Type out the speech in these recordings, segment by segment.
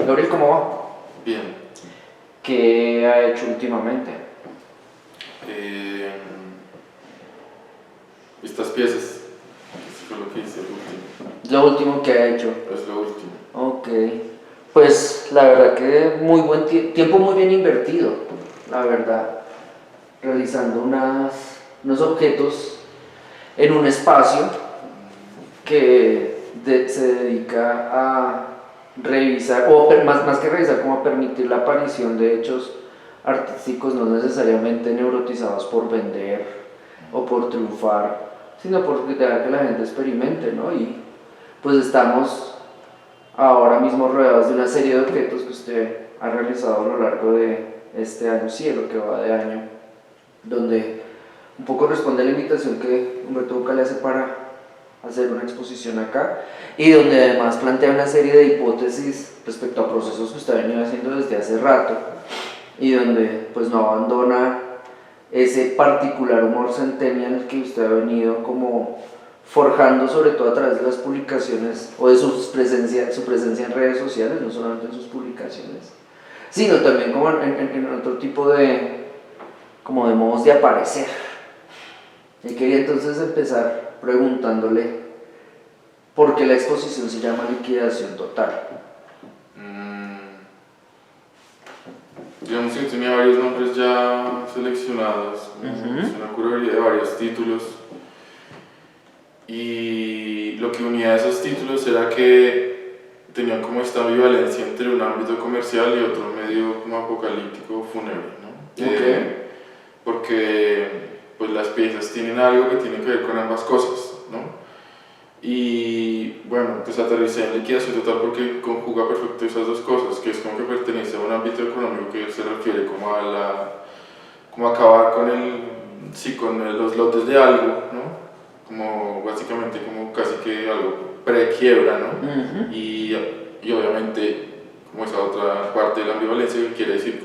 Gabriel, ¿cómo va? Bien. ¿Qué ha hecho últimamente? Eh, Estas piezas. Eso fue lo que hice el último. Lo último que ha hecho. Es lo último. Ok. Pues la verdad que muy buen tiempo muy bien invertido, la verdad. Realizando unos objetos en un espacio que se dedica a revisar, o más que revisar, como a permitir la aparición de hechos artísticos no necesariamente neurotizados por vender o por triunfar, sino por dejar que la gente experimente, ¿no? Y pues estamos ahora mismo rodeados de una serie de objetos que usted ha realizado a lo largo de este año, sí, lo que va de año, donde un poco responde a la invitación que Humberto Boca le hace para hacer una exposición acá, y donde además plantea una serie de hipótesis respecto a procesos que usted ha venido haciendo desde hace rato, y donde pues no abandona ese particular humor centennial que usted ha venido como forjando, sobre todo a través de las publicaciones o de su presencia en redes sociales, no solamente en sus publicaciones, sino también como en otro tipo de modos de aparecer. Y quería entonces empezar preguntándole por qué la exposición se llama Liquidación Total. Digamos que tenía varios nombres ya seleccionados, una curaduría de varios títulos, y lo que unía a esos títulos era que tenían como esta ambivalencia entre un ámbito comercial y otro medio como apocalíptico, fúnebre, ¿no? Porque pues las piezas tienen algo que tiene que ver con ambas cosas, ¿no? Y bueno, pues aterricé en Liquidación Total porque conjuga perfecto esas dos cosas, que es como que pertenece a un ámbito económico que se refiere como como acabar con los lotes de algo, ¿no? Como básicamente como casi que algo pre-quiebra, ¿no? Y obviamente como esa otra parte de la ambivalencia que quiere decir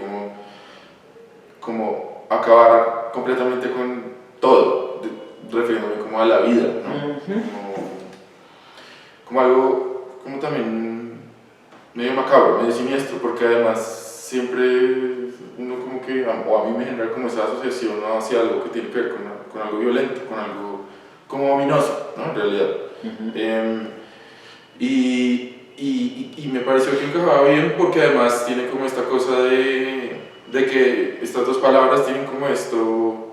como acabar completamente con todo, refiriéndome como a la vida, ¿no? Como algo, como también medio macabro, medio siniestro, porque además siempre uno como que, o a mí me genera como esa asociación, ¿no?, hacia algo que tiene que ver con algo violento, con algo como ominoso, ¿no?, en realidad. Y me pareció que encajaba bien porque además tiene como esta cosa de que estas dos palabras tienen como esto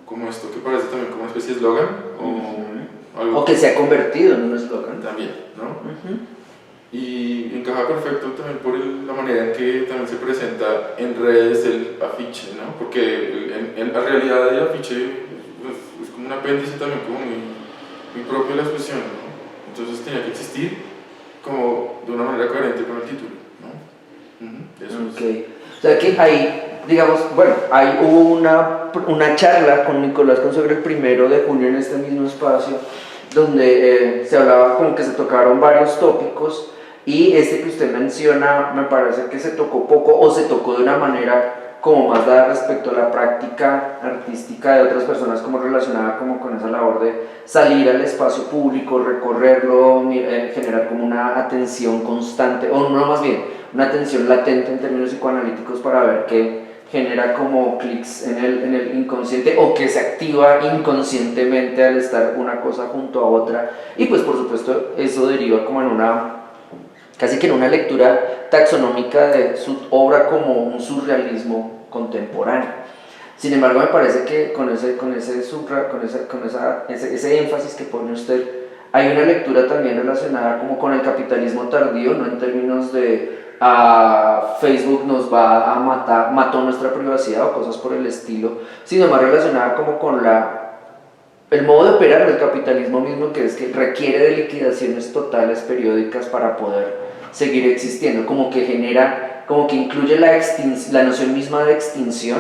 que parece también como una especie de eslogan, o que se ha convertido en un eslogan también, ¿no? Y encaja perfecto también por la manera en que también se presenta en redes el afiche, ¿no? Porque en la realidad el afiche es como un apéndice también como muy propio de la expresión, ¿no? Entonces tenía que existir como de una manera coherente con el título, ¿no? Eso es. O sea que ahí, digamos, bueno, ahí hubo una charla con Nicolás Consuegra el 1 de junio en este mismo espacio, donde se hablaba como que se tocaron varios tópicos, y este que usted menciona me parece que se tocó poco, o se tocó de una manera como más dada respecto a la práctica artística de otras personas, como relacionada como con esa labor de salir al espacio público, recorrerlo, generar como una atención constante, o no, más bien una atención latente en términos psicoanalíticos, para ver qué genera como clics en el inconsciente, o que se activa inconscientemente al estar una cosa junto a otra. Y pues por supuesto eso deriva como casi que en una lectura taxonómica de su obra como un surrealismo contemporáneo. Sin embargo, me parece que con ese énfasis que pone usted, hay una lectura también relacionada como con el capitalismo tardío, no en términos de Facebook nos va a matar, mató nuestra privacidad o cosas por el estilo, sino más relacionada como con el modo de operar del capitalismo mismo, que es que requiere de liquidaciones totales periódicas para poder seguir existiendo, como que genera, como que incluye la noción misma de extinción,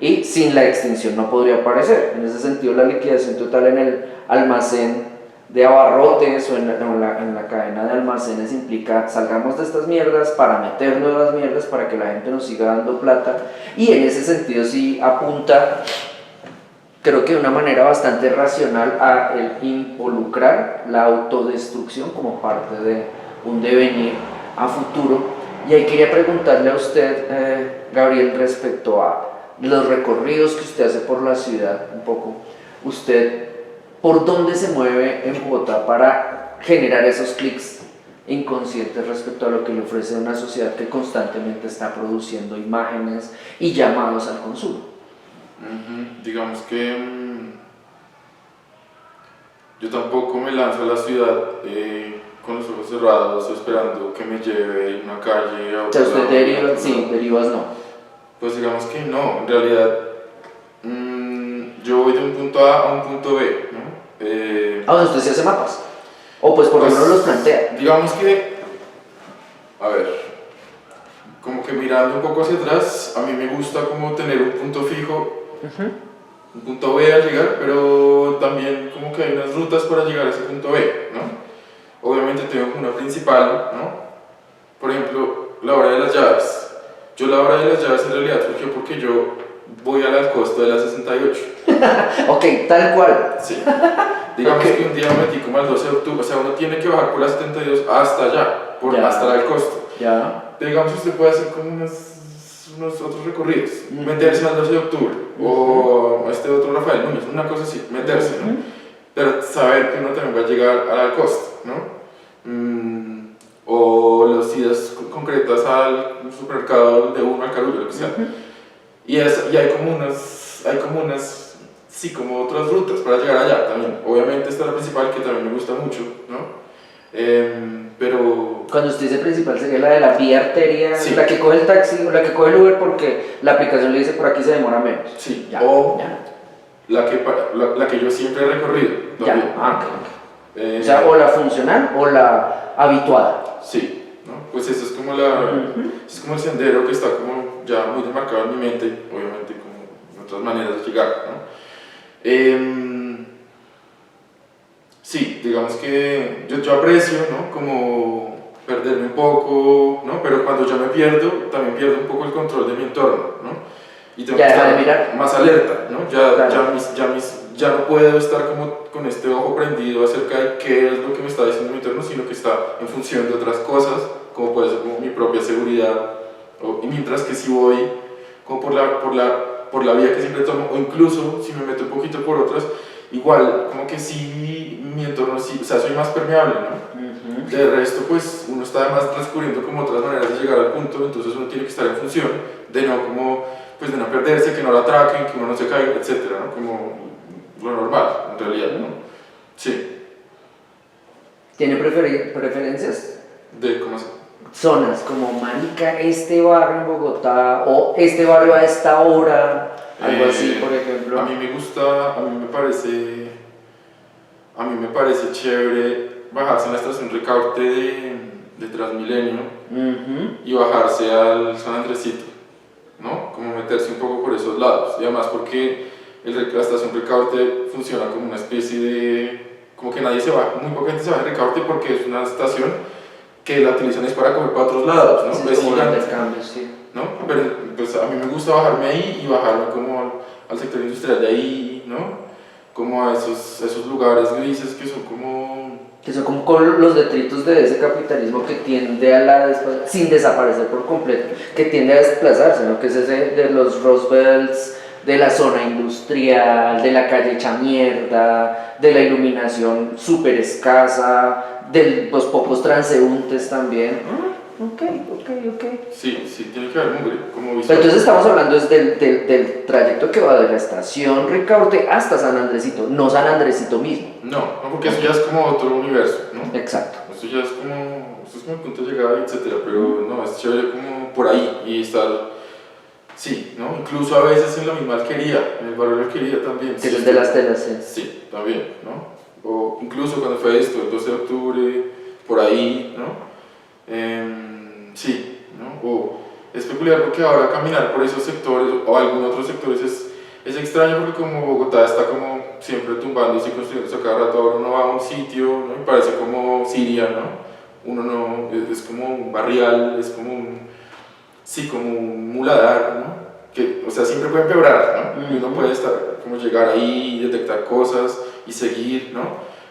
y sin la extinción no podría aparecer. En ese sentido, la liquidación total en el almacén de abarrotes o en la cadena de almacenes implica salgamos de estas mierdas para meter nuevas mierdas para que la gente nos siga dando plata, y en ese sentido sí apunta, creo que de una manera bastante racional, a el involucrar la autodestrucción como parte de un devenir a futuro, Y ahí quería preguntarle a usted, Gabriel, respecto a los recorridos que usted hace por la ciudad, un poco, usted, ¿por dónde se mueve en Bogotá para generar esos clics inconscientes respecto a lo que le ofrece una sociedad que constantemente está produciendo imágenes y llamados al consumo? Digamos que yo tampoco me lanzo a la ciudad con los ojos cerrados esperando que me lleve una calle a O sea, otro usted lado. deriva, sí, derivas no. Pues digamos que no, en realidad yo voy de un punto A a un punto B, ¿no? Bueno, usted se hace mapas. O pues por lo menos los plantea. Digamos que, a ver, como que mirando un poco hacia atrás, a mí me gusta como tener un punto fijo, un punto B al llegar, pero también como que hay unas rutas para llegar a ese punto B, ¿no? Obviamente tengo una principal, ¿no? Por ejemplo, la hora de las llaves. Yo la hora de las llaves en realidad surgió porque yo voy al costo de la 68. Ok, tal cual. Sí. Digamos que un día me metí como al 12 de octubre, o sea, uno tiene que bajar por la 72 hasta allá, hasta el costo. Ya. Pero digamos que usted puede hacer como unos otros recorridos, meterse al 12 de octubre, o este otro Rafael Núñez, una cosa así, meterse, ¿no? Pero saber que uno también va a llegar al costo, ¿no? O las idas concretas al supermercado de uno al Carullo, lo que sea. Y hay como unas, sí, como otras rutas para llegar allá también. Obviamente está la principal, que también me gusta mucho, ¿no? Pero... Cuando usted dice principal sería la de la vía arteria, sí. La que coge el taxi o la que coge el Uber porque la aplicación le dice por aquí se demora menos. Sí, ya, o ya. La que yo siempre he recorrido. También. Ya, o sea, o la funcional o la habituada. Sí, ¿no? Pues eso es como es como el sendero que está como ya muy demarcado en mi mente, obviamente como otras maneras de llegar, ¿no? Sí, digamos que yo aprecio, ¿no? Como perderme un poco, ¿no? Pero cuando yo me pierdo, también pierdo un poco el control de mi entorno, ¿no? Y tengo que estar más alerta, ¿no? Ya no puedo estar como con este ojo prendido acerca de qué es lo que me está diciendo mi entorno, sino que está en función de otras cosas, como puede ser como mi propia seguridad, y mientras que si voy como por la vía que siempre tomo, o incluso si me meto un poquito por otras, igual, como que sí, mi entorno sí, o sea, soy más permeable, ¿no? De resto, pues, uno está además transcurriendo como otras maneras de llegar al punto, entonces uno tiene que estar en función de no como, pues, de no perderse, que no lo atraquen, que uno no se caiga, etcétera, ¿no? Como lo normal, en realidad, ¿no? Sí. ¿Tiene preferencias? ¿De cómo se...? Zonas como marica, este barrio en Bogotá o este barrio a esta hora, algo así, por ejemplo. A mí me parece chévere bajarse en la estación Ricaurte de Transmilenio y bajarse al San Andresito, ¿no? Como meterse un poco por esos lados, y además porque la estación Ricaurte funciona como una especie de... como que nadie se va, muy poca gente se va en Ricaurte porque es una estación que la utilizan es para comer para otros lados, ¿no? Sí, es como gigante, intercambios, sí. ¿no? Pero pues a mí me gusta bajarme ahí y bajarme como al sector industrial de ahí, ¿no? Como a esos lugares grises que son como... Que son como los detritos de ese capitalismo que tiende a sin desaparecer por completo, que tiende a desplazarse, ¿no? Que es ese de los Roosevelts, de la zona industrial, de la calle hecha mierda, de la iluminación súper escasa, de los pocos transeúntes también. Ok. Sí, tiene que haber mugre, como visual. Pero entonces estamos hablando del trayecto que va de la estación Ricaurte hasta San Andresito, no San Andresito mismo. No, porque eso ya es como otro universo, ¿no? Exacto. Eso ya es como el punto de llegada, etcétera, pero no, es chévere como por ahí y estar... Sí, ¿no? Incluso a veces en la misma Alquería, en el barrio de Alquería también. Que es de las telas, sí. Sí, también, ¿no? O incluso cuando fue esto, el 12 de octubre, por ahí, ¿no? Sí, ¿no? O es peculiar porque ahora caminar por esos sectores o algunos otros sectores es extraño porque como Bogotá está como siempre tumbándose y construyéndose a cada rato, ahora uno va a un sitio, ¿no? Y parece como Siria, ¿no? Uno no, es como un barrial, es como como un muladar, ¿no? Que, o sea, siempre puede empeorar, ¿no? Y uno puede estar, como llegar ahí y detectar cosas y seguir, ¿no?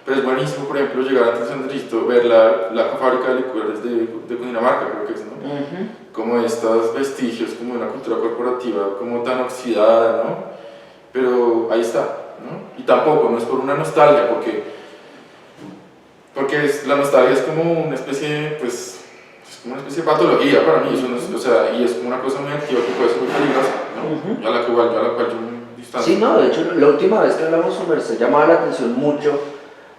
Pero es buenísimo, por ejemplo, llegar a San Andresito, ver la fábrica de licores de Cundinamarca, creo que es, ¿no? Como estos vestigios, como de una cultura corporativa, como tan oxidada, ¿no? Pero ahí está, ¿no? Y tampoco, no es por una nostalgia, porque la nostalgia es como una especie, pues, es como una especie de patología para mí, eso no es, o sea, y es como una cosa muy activa que puede ser muy peligrosa, ¿no? A la cual yo me distancio. Sí, no, de hecho, la última vez que hablamos sobre esto llamaba la atención mucho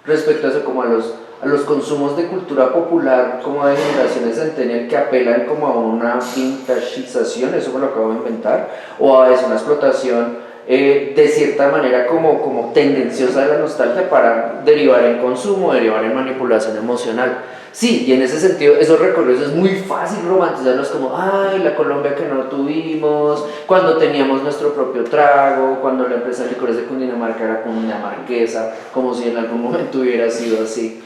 respecto a eso, como a los consumos de cultura popular, como de generaciones centennial que apelan como a una vintagización, eso me lo acabo de inventar, o a veces una explotación de cierta manera como tendenciosa de la nostalgia para derivar en consumo, derivar en manipulación emocional. Sí, y en ese sentido, esos recorridos es muy fácil romantizarlos como, ay, la Colombia que no tuvimos, cuando teníamos nuestro propio trago, cuando la empresa de licores de Cundinamarca era cundinamarquesa, como si en algún momento hubiera sido así.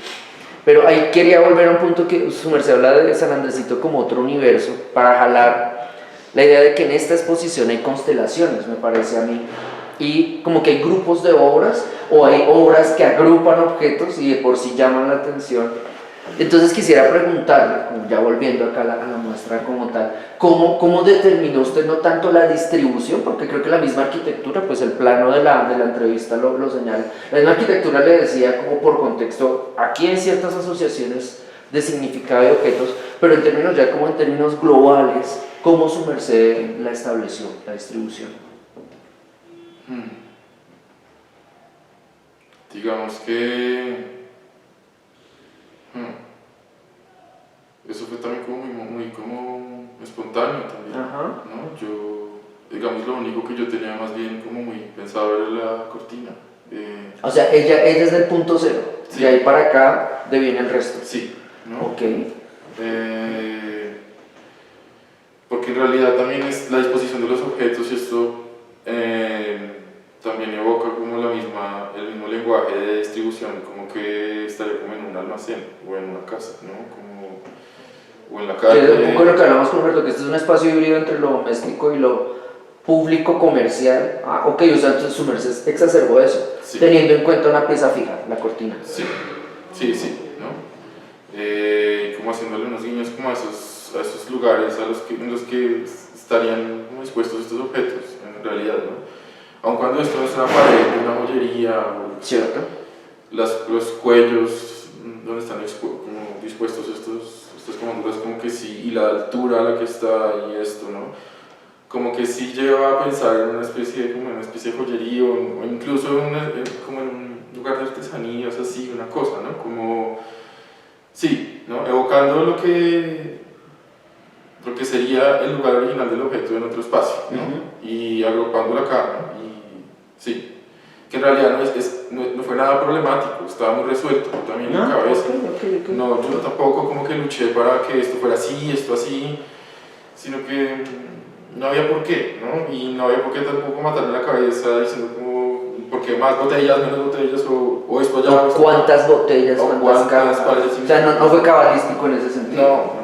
Pero ahí quería volver a un punto que su merced habla de San Andresito como otro universo, para jalar la idea de que en esta exposición hay constelaciones, me parece a mí, y como que hay grupos de obras, o hay obras que agrupan objetos y de por sí llaman la atención. Entonces quisiera preguntarle, como ya volviendo acá a la muestra como tal, ¿cómo determinó usted no tanto la distribución? Porque creo que la misma arquitectura, pues el plano de la entrevista lo señala. La misma arquitectura le decía como por contexto, aquí hay ciertas asociaciones de significado de objetos, pero en términos ya como en términos globales, ¿cómo su merced la estableció, la distribución? Digamos que eso fue también como muy como espontáneo también, ¿no? Yo, digamos, lo único que yo tenía más bien como muy pensado era la cortina. O sea, ella es del punto cero, sí. De ahí para acá deviene el resto. Sí, ¿no? Ok. Porque en realidad también es la disposición de los objetos y esto también evoca como el mismo lenguaje de distribución, como que estaría como en un almacén o en una casa, ¿no? Como, o en la calle. Es un poco lo que hablamos con Roberto, que este es un espacio híbrido entre lo doméstico y lo público comercial. Ah, ok, o sea, entonces su merced exacerbó eso, sí. Teniendo en cuenta una pieza fija, la cortina. Sí, ¿no? Como haciéndole unos guiños como a esos lugares en los que estarían como dispuestos estos objetos, en realidad, ¿no? Aun cuando esto es una pared, una joyería, ¿cierto? Los cuellos donde están como dispuestos estas comanduras, como que sí, y la altura a la que está y esto, ¿no? Como que sí lleva a pensar en una especie de joyería o incluso como en un lugar de artesanías, así, una cosa, ¿no? Como, sí, ¿no? Evocando lo que sería el lugar original del objeto en otro espacio, ¿no? Y agrupándolo acá, ¿no? Y sí, que en realidad no fue nada problemático, estaba muy resuelto también en la cabeza. Okay. No, yo tampoco como que luché para que esto fuera así, esto así, sino que no había por qué, ¿no? Y no había por qué tampoco matarme la cabeza diciendo como, ¿por qué más botellas, menos botellas, o esto allá? ¿O cuántas botellas, cuántas cajas? O sea, no fue cabalístico en ese sentido.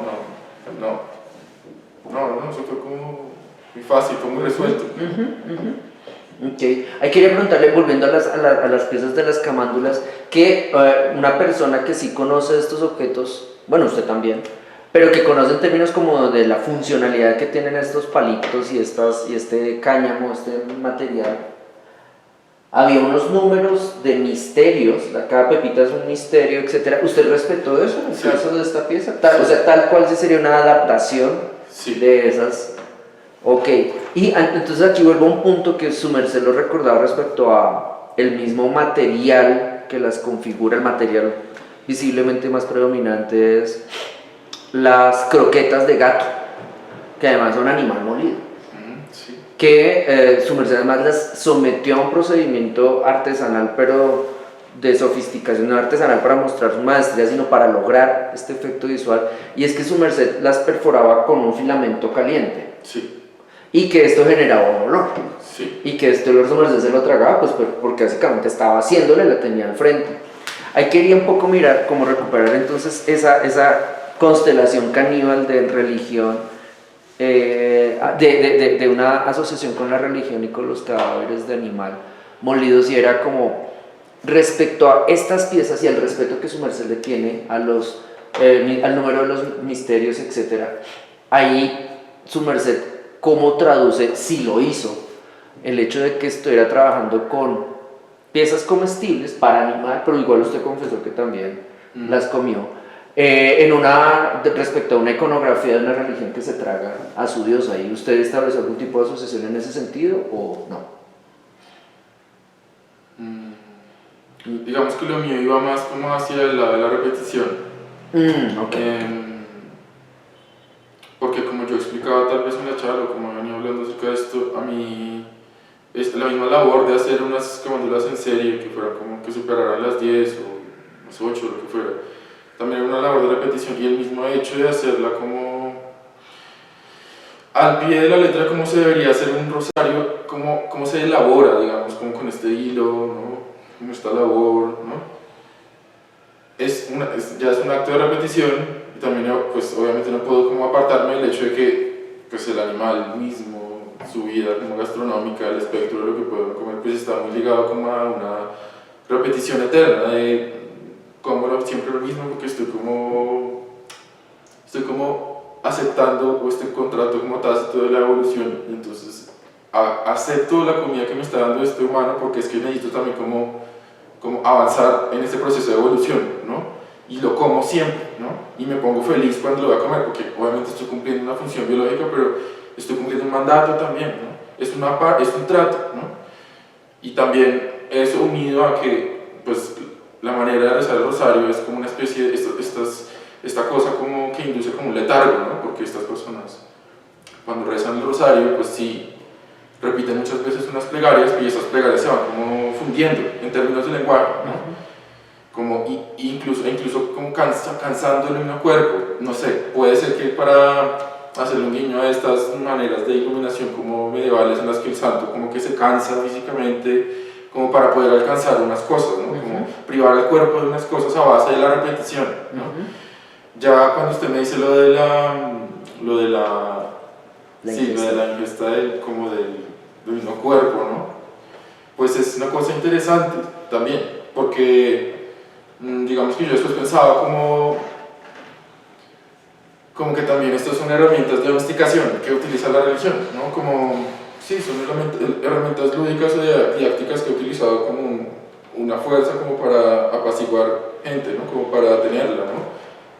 No, eso fue como muy fácil, fue muy resuelto. Ok, ahí quería preguntarle, volviendo a las piezas de las camándulas, que una persona que sí conoce estos objetos, bueno, usted también, pero que conoce en términos como de la funcionalidad que tienen estos palitos y este cáñamo, este material, había unos números de misterios, cada pepita es un misterio, etc. ¿Usted respetó eso en el caso de esta pieza? O sea, tal cual sí sería una adaptación de esas. Ok, y entonces aquí vuelvo a un punto que su merced lo recordaba respecto a el mismo material que las configura. El material visiblemente más predominante es las croquetas de gato, que además son animal molido, que su merced además las sometió a un procedimiento artesanal, pero de sofisticación, no artesanal para mostrar su maestría, sino para lograr este efecto visual, y es que su merced las perforaba con un filamento caliente. Sí. Y que esto generaba un olor. Sí. Y que este olor su merced se lo tragaba, pues porque básicamente estaba haciéndole, la tenía al frente. Ahí quería un poco mirar cómo recuperar entonces esa constelación caníbal de religión, de una asociación con la religión y con los cadáveres de animal molidos, y era como respecto a estas piezas y al respeto que su merced le tiene a al número de los misterios, etc., ahí su merced, ¿cómo traduce, si lo hizo, el hecho de que estuviera trabajando con piezas comestibles para animar, pero igual usted confesó que también las comió, respecto a una iconografía de una religión que se traga a su Dios? ¿Ahí usted estableció algún tipo de asociación en ese sentido o no? Digamos que lo mío iba más como hacia el lado de la repetición. Okay. Porque como yo explicaba tal vez en la charla, o como venía hablando acerca de esto, a mí es la misma labor de hacer unas comándulas en serie que fueran como que superaran las 10 o las 8, lo que fuera. También era una labor de repetición, y el mismo hecho de hacerla como al pie de la letra, como se debería hacer un rosario, cómo se elabora, digamos, como con este hilo, ¿no? Como esta labor, ¿no? Ya es un acto de repetición, y también pues obviamente no puedo como apartarme del hecho de que pues el animal mismo, su vida como gastronómica, el espectro de lo que puedo comer, pues está muy ligado como a una repetición eterna de como siempre lo mismo, porque estoy como aceptando este contrato como tácito de la evolución, y entonces acepto la comida que me está dando este humano, porque es que necesito también como avanzar en este proceso de evolución, ¿no? Y lo como siempre, ¿no? Y me pongo feliz cuando lo voy a comer, porque obviamente estoy cumpliendo una función biológica, pero estoy cumpliendo un mandato también, ¿no? Es un trato, ¿no? Y también eso unido a que, pues, la manera de rezar el rosario es como una especie de esta cosa como que induce como un letargo, ¿no? Porque estas personas, cuando rezan el rosario, pues sí, repiten muchas veces unas plegarias, y esas plegarias se van como fundiendo en términos de lenguaje, ¿no? Como, incluso como cansando el mismo cuerpo. No sé, puede ser que para hacerle un guiño a estas maneras de iluminación como medievales en las que el santo como que se cansa físicamente como para poder alcanzar unas cosas, ¿no? Como privar al cuerpo de unas cosas a base de la repetición, ¿no? Ya cuando usted me dice lo de la ingesta como del mismo cuerpo, ¿no? Pues es una cosa interesante también, porque digamos que yo después pensaba como que también estas son herramientas de domesticación que utiliza la religión, ¿no? Como, sí, son herramientas lúdicas o didácticas que he utilizado como una fuerza como para apaciguar gente, ¿no? Como para tenerla, ¿no?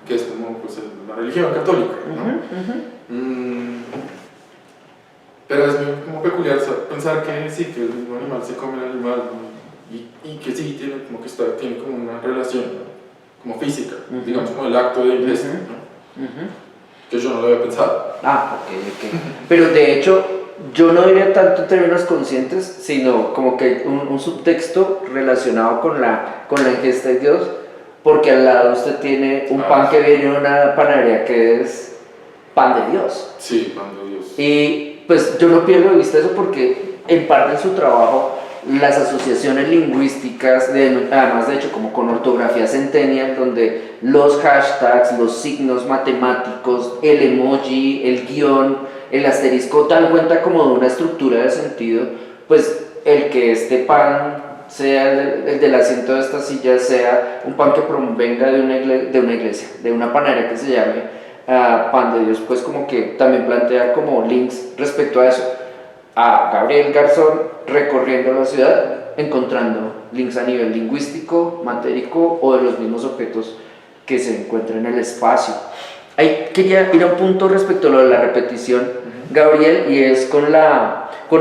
Que es como pues, la religión católica, ¿no? Pero es muy como peculiar pensar que sí, que el mismo animal se come el animal, ¿no? Y que sí, tiene como una relación, ¿no? Como física, digamos como el acto de ingesta, ¿no? Que yo no lo había pensado. Ok. Pero de hecho, yo no diría tanto en términos conscientes, sino como que un subtexto relacionado con la ingesta de Dios, porque al lado usted tiene un pan que viene de una panadería que es pan de Dios. Sí, pan de Dios. Y pues yo no pierdo de vista eso porque en parte en su trabajo las asociaciones lingüísticas, además de hecho como con ortografía centennial, donde los hashtags, los signos matemáticos, el emoji, el guión, el asterisco dan cuenta como de una estructura de sentido, pues el que este pan sea el del asiento de esta silla, sea un pan que provenga de una iglesia, de una panadería que se llame Pan de Dios, pues como que también plantea como links respecto a eso, a Gabriel Garzón recorriendo la ciudad, encontrando links a nivel lingüístico, matérico o de los mismos objetos que se encuentran en el espacio. Ahí quería ir a un punto respecto a lo de la repetición, Gabriel, y es con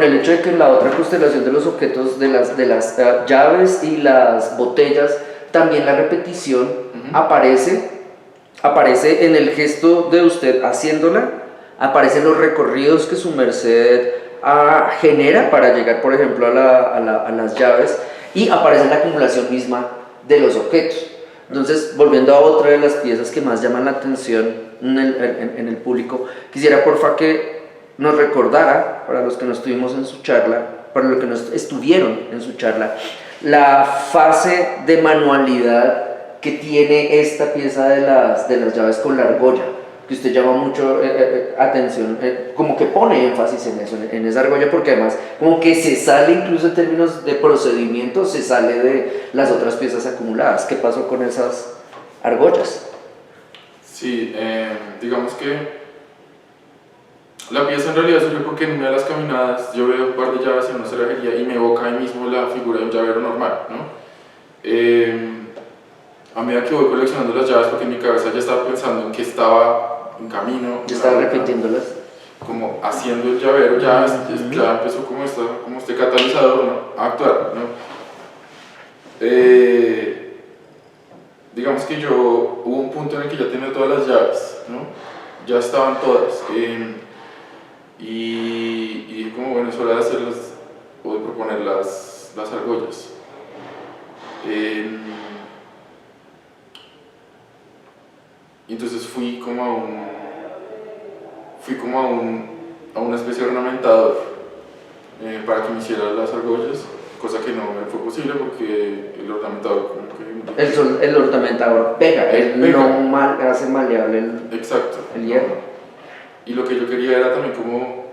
el hecho de que en la otra constelación de los objetos, de las llaves y las botellas, también la repetición aparece en el gesto de usted haciéndola, aparecen los recorridos que su merced genera para llegar, por ejemplo, a las llaves, y aparece la acumulación misma de los objetos. Entonces, volviendo a otra de las piezas que más llaman la atención en el público, quisiera porfa que nos recordara, para los que no estuvimos en su charla, para los que no estuvieron en su charla, la fase de manualidad que tiene esta pieza de las llaves con la argolla. que usted llama mucho atención, como que pone énfasis en eso, en esa argolla, porque además como que se sale incluso en términos de procedimiento, se sale de las otras piezas acumuladas. ¿Qué pasó con esas argollas? Sí, digamos que la pieza en realidad surgió porque en una de las caminadas yo veo un par de llaves en una cerrajería y me evoca ahí mismo la figura de un llavero normal, ¿no? A medida que voy coleccionando las llaves, porque en mi cabeza ya estaba pensando en que estaba en camino, Yo estaba repitiéndolas. como haciendo el llavero, ya empezó como este catalizador, ¿no? A actuar, ¿no? Digamos que hubo un punto en el que ya tenía todas las llaves, ¿no? Ya estaban todas. Y dije como, bueno, es hora de hacerlas, o de proponer las argollas. Y entonces fui como a una especie de ornamentador para que me hiciera las argollas, cosa que no me fue posible porque el ornamentador como que... El ornamentador pega, no hace maleable Exacto. el hierro. Y lo que yo quería era también como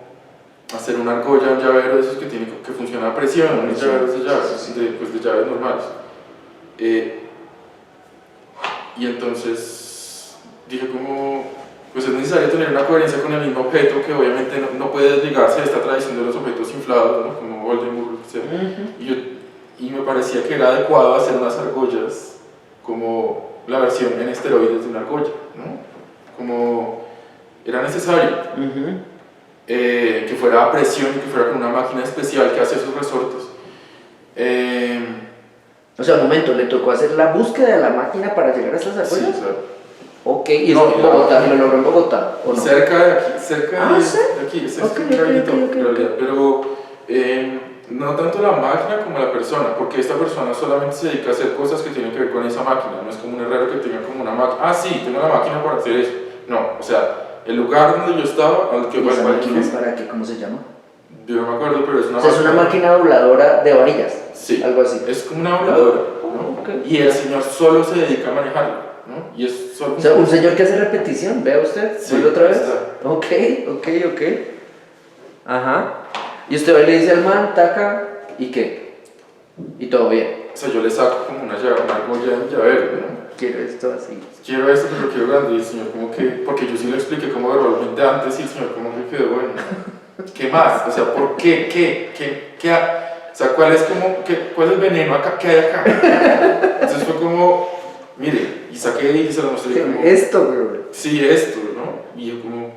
hacer una argolla, un llavero de esos que funciona a presión, unos llaveros de llaves, de llaves normales. Y entonces dije como, pues es necesario tener una coherencia con el mismo objeto que obviamente no puede desligarse de esta tradición de los objetos inflados, ¿no? Como Oldenburg, etc. Y me parecía que era adecuado hacer unas argollas como la versión en esteroides de una argolla, ¿no? Como era necesario que fuera a presión y que fuera con una máquina especial que hace esos resortes. O sea, un momento, ¿le tocó hacer la búsqueda de la máquina para llegar a estas argollas? Sí, claro. Ok, ¿y eso en Bogotá? ¿Lo logró en Bogotá o no? Cerca de aquí, es Okay. realidad, pero no tanto la máquina como la persona, porque esta persona solamente se dedica a hacer cosas que tienen que ver con esa máquina, no es como un herrero que tenga como una máquina, sí, tengo la máquina para hacer eso, no, o sea, el lugar donde yo estaba, al que ¿Y esa máquina es para qué? ¿Cómo se llama? Yo no me acuerdo, pero es una máquina. Es una máquina dobladora de varillas, sí, algo así. Es como una dobladora, ¿no? Okay. Y el señor solo se dedica a manejarlo, ¿no? Y es solo o sea, un señor que hace repetición, ¿vea usted? Sí, ¿Vuelve otra vez? Está. Ok. Ajá. Y usted va y le dice al man, taca, ¿y qué? Y todo bien. O sea, yo le saco como una argolla de llavero, ¿no? Quiero esto así. Quiero esto, pero quiero grande. Y el señor como que, porque yo sí le expliqué como verbalmente antes y el señor como que quedó bueno. ¿Qué más? O sea, ¿por qué? ¿Qué? O sea, ¿cuál es el veneno acá? ¿Qué hay acá? Entonces fue como, mire, y saqué y se lo mostré como... Esto, bro. Sí, esto, ¿no? Y yo como,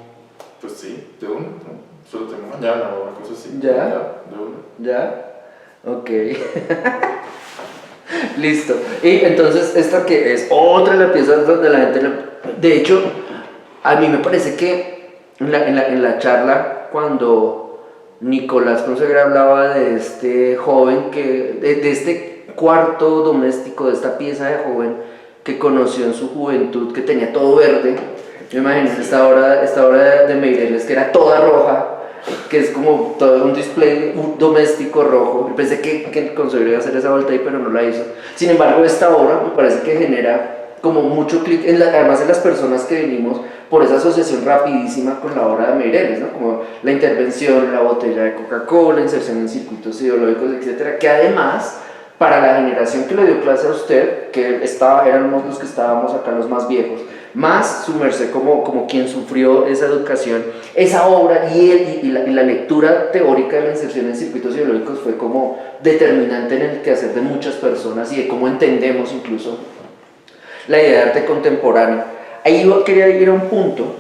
pues sí, de uno, ¿no? Solo tengo mañana o una cosa así. ¿Ya? De uno. ¿Ya? Ok. Listo. Y entonces, esta que es otra de las piezas donde la gente... De hecho, a mí me parece que en la charla, cuando Nicolás Conseguera hablaba de este joven, de este cuarto doméstico, de esta pieza de joven que conoció en su juventud, que tenía todo verde, me imagino esta obra de Meireles, que era toda roja, que es como todo un display doméstico rojo. Yo pensé que el Conseguero iba a hacer esa vuelta ahí, pero no la hizo. Sin embargo, esta obra me parece que genera como mucho clic, además en las personas que venimos por esa asociación rapidísima con la obra de Meireles, ¿no? Como la intervención, la botella de Coca-Cola, inserción en circuitos ideológicos, etcétera, que además, para la generación que le dio clase a usted, que éramos los que estábamos acá los más viejos, más su merced como quien sufrió esa educación, esa obra y la lectura teórica de la inserción en circuitos ideológicos fue como determinante en el quehacer de muchas personas y de cómo entendemos incluso la idea de arte contemporáneo. Ahí quería ir a un punto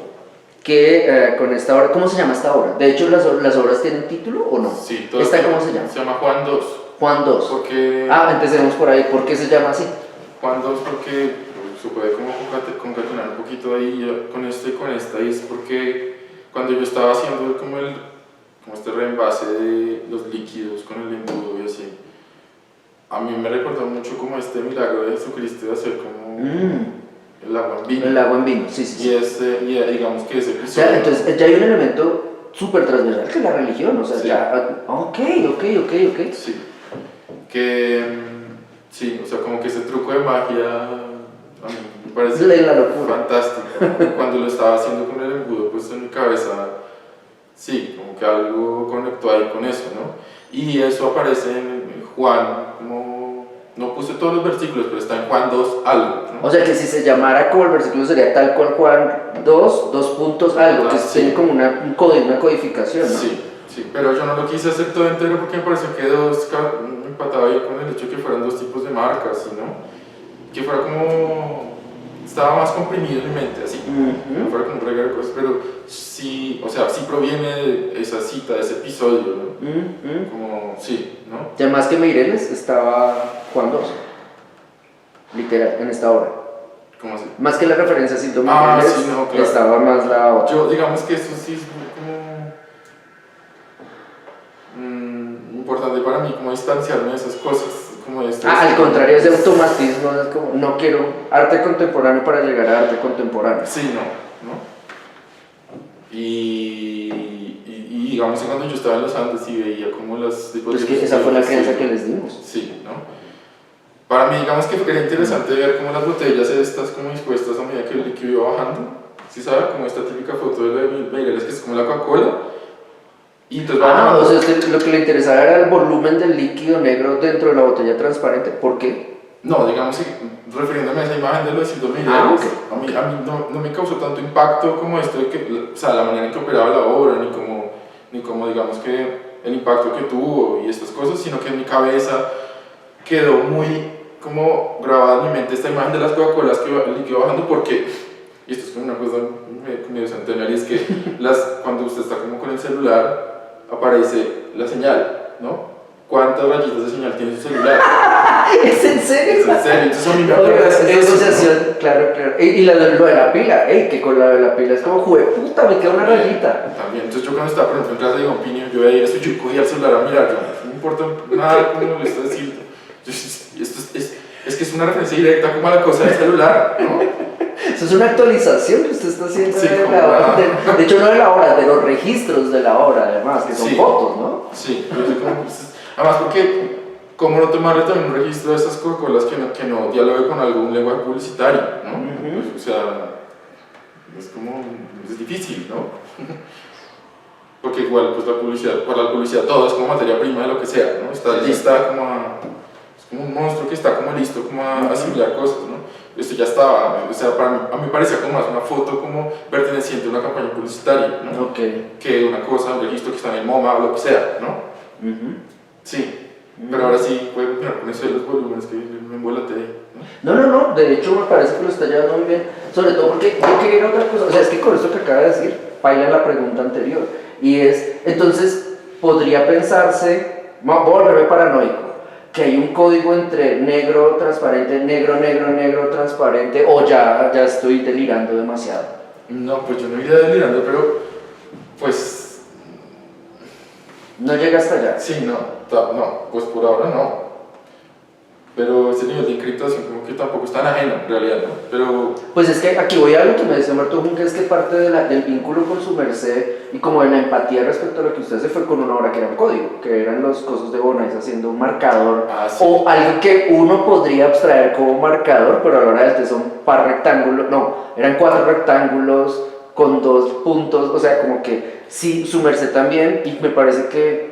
que con esta obra, ¿cómo se llama esta obra? De hecho, ¿las obras tienen título o no? Sí, ¿Esta cómo se llama? Se llama Juan II. Juan II. Porque... empecemos por ahí. ¿Por qué se llama así? Juan II porque se puede como concatenar un poquito ahí con esto y con esta, y es porque cuando yo estaba haciendo como este reembase de los líquidos con el embudo y así, a mí me recordó mucho como este milagro de Jesucristo de hacer como el agua en vino. El agua en vino, sí. Y digamos que ese episodio... Ya, entonces ya hay un elemento súper transversal que es la religión, o sea, sí. ya... Ok. Sí, sí, o sea, como que ese truco de magia a mí me parece la locura. fantástico, cuando lo estaba haciendo con el embudo, pues en mi cabeza, sí, como que algo conectó ahí con eso, ¿no? Y eso aparece en Juan, como, no puse todos los versículos, pero está en Juan 2 algo, ¿no? O sea que si se llamara como el versículo sería tal cual Juan 2, 2 puntos algo, que Sí. tiene como una codificación, ¿no? Sí, sí, pero yo no lo quise hacer todo entero porque me pareció que dos empataba ahí con el hecho de que fueran dos tipos de marcas, ¿no? Que fuera como, estaba más comprimido en mi mente, así, no fuera como un regalo de cosas, pero sí, o sea, sí proviene de esa cita, de ese episodio, ¿no? Como, sí, ¿no? Ya más que Meireles estaba Juan 2, literal, en esta obra. ¿Cómo así? Más que la referencia a Cinto Meireles, sí, no, claro. estaba más la otra. Yo, digamos que eso sí es como importante para mí, como distanciarme de esas cosas, como esto. Al contrario, ese automatismo es como, no quiero arte contemporáneo para llegar a arte contemporáneo. Sí, no. Y digamos que cuando yo estaba en los Andes y veía como las... Pues que esa fue la crianza que les dimos. Sí, ¿no? Para mí, digamos que era interesante ver cómo las botellas estas como dispuestas a medida que el líquido iba bajando. ¿Sí sabe? Como esta típica foto de la de Meireles, que es como la Coca-Cola. Y entonces o sea, usted lo que le interesaba era el volumen del líquido negro dentro de la botella transparente. ¿Por qué? No, digamos, refiriéndome a esa imagen de los Cinto Meireles, Okay. a mí no me causó tanto impacto como esto de que, o sea, la manera en que operaba la obra, ni como digamos que el impacto que tuvo y estas cosas, sino que en mi cabeza quedó muy como grabada en mi mente esta imagen de las Coca-Colas que el líquido bajando, porque, y esto es como una cosa medio centenaria, es que cuando usted está como con el celular, aparece la señal, ¿no? ¿Cuántas rayitas de señal tiene su celular? ¿Es en serio? Es en serio, entonces a mí me parece asociación, claro. Y lo de la pila, que con la de la pila es como, jueputa, me queda una rayita. También, entonces yo cuando estaba, por ejemplo, en clase de opinión, yo veía eso y yo cogía el celular a mirar, no me importa nada cómo lo está diciendo. Es que es una referencia directa como a la cosa del celular, ¿no? Eso es una actualización que usted está haciendo Sí, de la obra. De hecho, no de la obra, de los registros de la obra, además, que son fotos, ¿no? Sí, además porque, ¿cómo no tomarle también un registro de esas Coca-Colas que no dialogue con algún lenguaje publicitario, ¿no? Pues, o sea, es difícil, ¿no? Porque igual, pues la publicidad, para la publicidad todo es como materia prima de lo que sea, ¿no? Está lista como es como un monstruo que está como listo como a asimilar cosas, ¿no? Esto ya estaba, o sea, a mí me parecía como más una foto como perteneciente a una campaña publicitaria, ¿no? Que una cosa, un registro que está en el MoMA o lo que sea, ¿no? Sí, pero ahora sí puedo continuar con eso de los volúmenes que me embolaté. No, de hecho me parece que lo está llevando muy bien, sobre todo porque yo quería ir a otra cosa, o sea, es que con esto que acaba de decir, baila la pregunta anterior, y es, entonces, podría pensarse, voy a volverme paranoico, que hay un código entre negro, transparente, negro, transparente, o ya estoy delirando demasiado. No, pues yo no iría delirando, pero pues... ¿No llega hasta allá? Sí, no, pues por ahora no. Pero ese nivel de encriptación como que tampoco es tan ajeno en realidad, ¿no? Pero... Pues es que aquí voy a lo que me decía Humberto Jun, que es que parte del vínculo con su merced y como de la empatía respecto a lo que usted se fue con una obra que era un código, que eran los cosos de Bonais haciendo un marcador, sí. O algo que uno podría abstraer como marcador, pero a la hora de son par rectángulos, eran 4 rectángulos con 2 puntos, o sea, como que sí, su merced también, y me parece que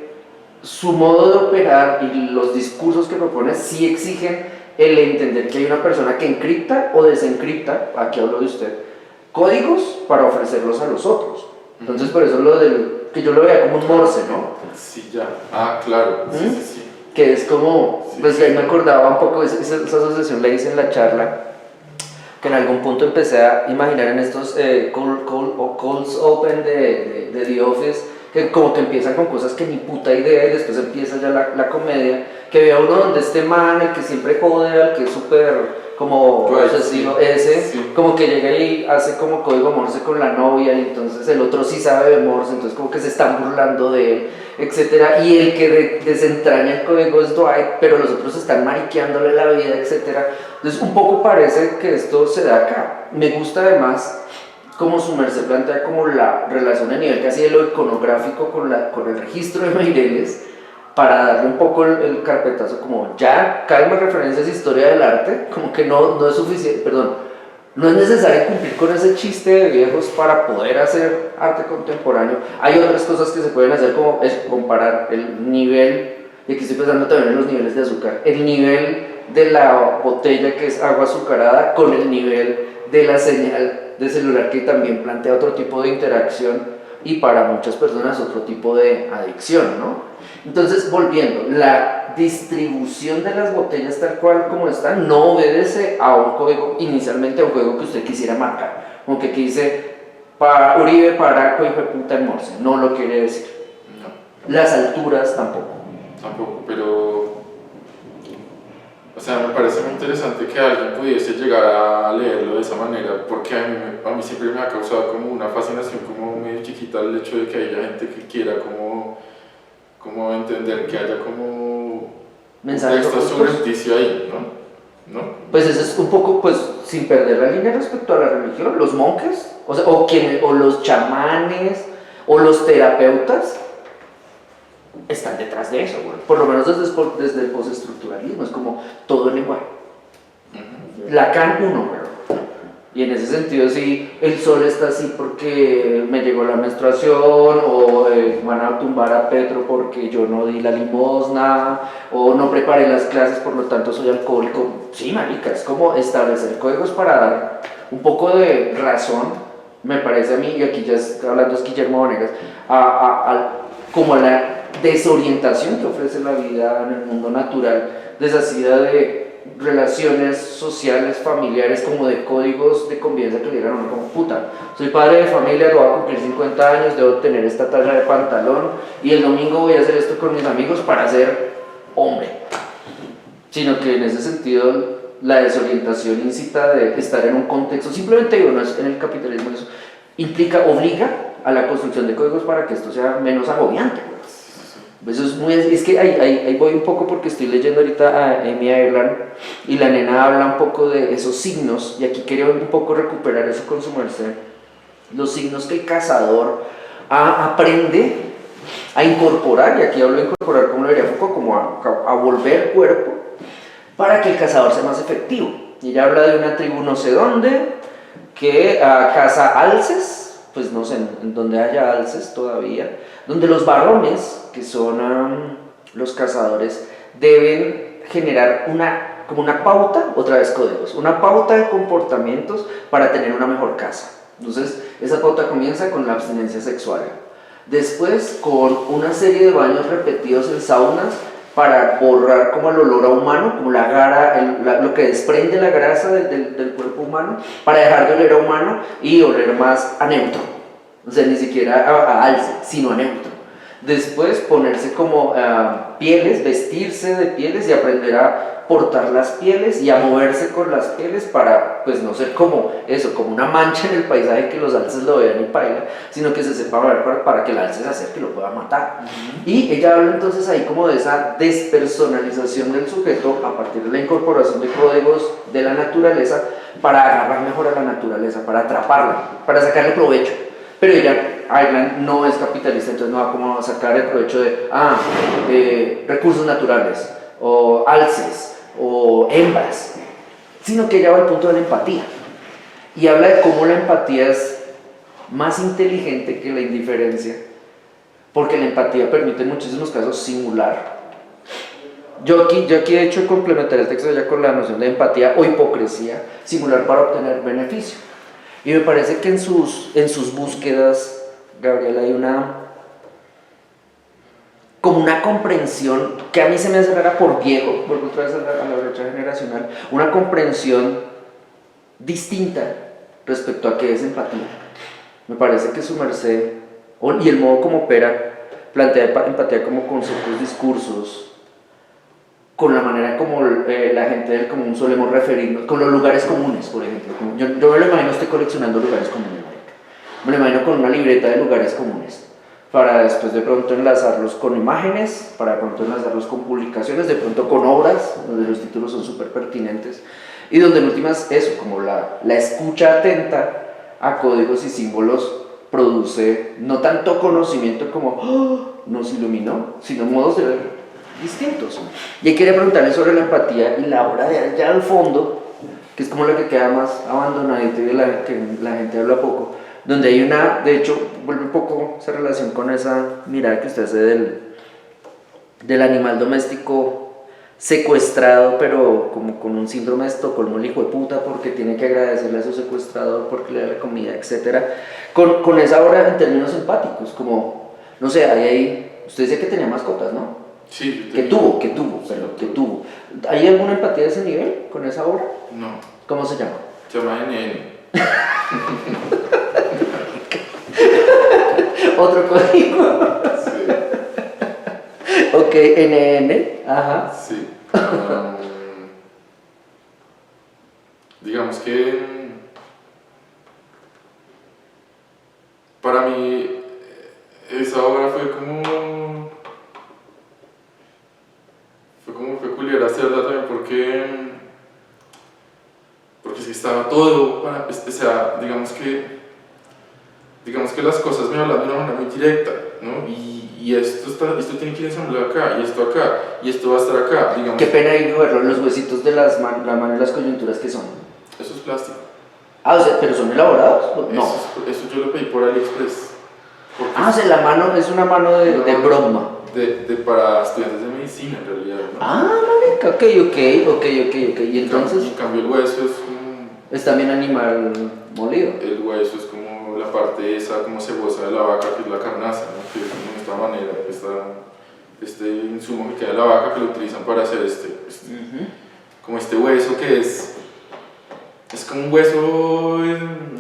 su modo de operar y los discursos que propone sí exigen el entender que hay una persona que encripta o desencripta, aquí hablo de usted, códigos para ofrecerlos a los otros. Entonces por eso que yo lo veía como un morse, ¿no? Sí, ya. Claro. Sí. Que es como, pues ahí me acordaba un poco, esa asociación la hice en la charla, que en algún punto empecé a imaginar en estos calls open de The Office, que como que empiezan con cosas que ni puta idea y después empieza ya la comedia, que vea uno donde este man, el que siempre jode, al que es súper como obsesivo, como que llega y hace como código Morse con la novia y entonces el otro sí sabe de Morse, entonces como que se están burlando de él, etcétera, y el que desentraña el código es Dwight, pero los otros están mariqueándole la vida, etcétera. Entonces un poco parece que esto se da acá. Me gusta además como su merced plantea como la relación a nivel casi de lo iconográfico con el registro de Meireles, para darle un poco el carpetazo como ya calma referencias a historia del arte, como que no es suficiente, No es necesario cumplir con ese chiste de viejos para poder hacer arte contemporáneo. Hay otras cosas que se pueden hacer, como es comparar el nivel, y aquí estoy pensando también en los niveles de azúcar, el nivel de la botella que es agua azucarada con el nivel de la señal de celular, que también plantea otro tipo de interacción y para muchas personas otro tipo de adicción, ¿no? Entonces, volviendo, la distribución de las botellas tal cual como están no obedece a un código, inicialmente a un código que usted quisiera marcar, como que aquí dice para Uribe, Paraco, hijo de puta en Morse, no lo quiere decir. No. Las alturas tampoco. Tampoco, pero... O sea, me parece muy interesante que alguien pudiese llegar a leerlo de esa manera, porque a mí siempre me ha causado como una fascinación como medio chiquita el hecho de que haya gente que quiera como entender que haya como mensajes un texto subrepticio ahí, ¿no? Pues eso es un poco, pues, sin perder la línea respecto a la religión, los monjes, o sea, o los chamanes, o los terapeutas, están detrás de eso, güey. Por lo menos desde el postestructuralismo, es como todo en lenguaje. Lacan 1, güey. Y en ese sentido, sí, el sol está así porque me llegó la menstruación, o van a tumbar a Petro porque yo no di la limosna, o no preparé las clases, por lo tanto soy alcohólico. Sí, marica, es como establecer códigos para dar un poco de razón, me parece a mí, y aquí ya hablando es Guillermo Vanegas, como a la desorientación que ofrece la vida en el mundo natural, deshacida de relaciones sociales, familiares, como de códigos de convivencia que le dieran a uno como puta. Soy padre de familia, voy a cumplir 50 años, debo tener esta talla de pantalón y el domingo voy a hacer esto con mis amigos para ser hombre. Sino que en ese sentido la desorientación incita de estar en un contexto, simplemente digo, no es en el capitalismo, eso implica, obliga a la construcción de códigos para que esto sea menos agobiante. Eso es muy, es que ahí voy un poco porque estoy leyendo ahorita a Amy Ireland y la nena habla un poco de esos signos, y aquí quería un poco recuperar eso con su merced, los signos que el cazador aprende a incorporar, y aquí hablo de incorporar como lo diría Foucault, como a volver cuerpo para que el cazador sea más efectivo. Y ella habla de una tribu no sé dónde que caza alces, pues no sé en donde haya alces todavía, donde los varones, que son los cazadores, deben generar como una pauta, otra vez códigos, una pauta de comportamientos para tener una mejor caza. Entonces, esa pauta comienza con la abstinencia sexual, después con una serie de baños repetidos en saunas para borrar como el olor a humano, como la gara, lo que desprende la grasa del cuerpo humano, para dejar de oler a humano y oler más a neutro, o sea, ni siquiera a alce, sino a neutro. Después ponerse como pieles, vestirse de pieles y aprender a portar las pieles y a moverse con las pieles para, pues, no ser como eso, como una mancha en el paisaje que los alces lo vean y paila, sino que se sepa ver para que el alce se acerque y lo pueda matar. Y ella habla entonces ahí como de esa despersonalización del sujeto a partir de la incorporación de códigos de la naturaleza para agarrar mejor a la naturaleza, para atraparla, para sacarle provecho. Pero ella, Ireland, no es capitalista, entonces no va como a sacar el provecho de recursos naturales, o alces, o hembras, sino que ella va al punto de la empatía. Y habla de cómo la empatía es más inteligente que la indiferencia, porque la empatía permite en muchísimos casos simular. Yo aquí de hecho complementaré el texto ya con la noción de empatía o hipocresía, simular para obtener beneficio. Y me parece que en sus búsquedas, Gabriel, hay como una comprensión que a mí se me hace rara por viejo, vuelvo otra vez a la brecha generacional, una comprensión distinta respecto a qué es empatía. Me parece que su merced y el modo como opera plantea empatía como con ciertos discursos, con la manera como la gente del común solemos referirnos, con los lugares comunes, por ejemplo. Yo me lo imagino, estoy coleccionando lugares comunes, me lo imagino con una libreta de lugares comunes, para después de pronto enlazarlos con imágenes, para de pronto enlazarlos con publicaciones, de pronto con obras, donde los títulos son súper pertinentes, y donde en últimas eso, como la escucha atenta a códigos y símbolos, produce no tanto conocimiento como ¡oh! Nos iluminó, sino modos de ver distintos. Y ahí quería preguntarle sobre la empatía y la obra de allá al fondo, que es como la que queda más abandonadita y de la que la gente habla poco, donde hay una, de hecho, vuelve un poco esa relación con esa mirada que usted hace del animal doméstico secuestrado, pero como con un síndrome de Estocolmo, el hijo de puta, porque tiene que agradecerle a su secuestrador porque le da la comida, etcétera, con esa obra en términos empáticos, como, no sé, ahí, usted decía que tenía mascotas, ¿no? Sí, Que tuvo. ¿Hay alguna empatía de ese nivel con esa obra? No. ¿Cómo se llama? Se llama NN. Otro código. Sí. Ok, NN. Ajá. Sí. Digamos que para mí esa obra fue como peculiar hacerla también porque sí estaba todo para, o sea, digamos que las cosas me hablan de una manera muy directa, ¿no? Y esto tiene que ir ensamblado acá, y esto acá, y esto va a estar acá, digamos. Qué pena ahí verlo, los huesitos de la mano y las coyunturas que son. Eso es plástico. Ah, o sea, ¿pero son elaborados? No. Eso yo lo pedí por AliExpress. Ah, o sea, la mano es una mano de broma. Para estudiantes de medicina, en realidad, ¿no? Ah, marica, ok. Y entonces. En cambio, el hueso es también animal molido. El hueso es como la parte esa, como cebosa de la vaca, que es la carnaza, ¿no? Que es como de esta manera, este insumo que queda de la vaca que lo utilizan para hacer como este hueso que es como un hueso,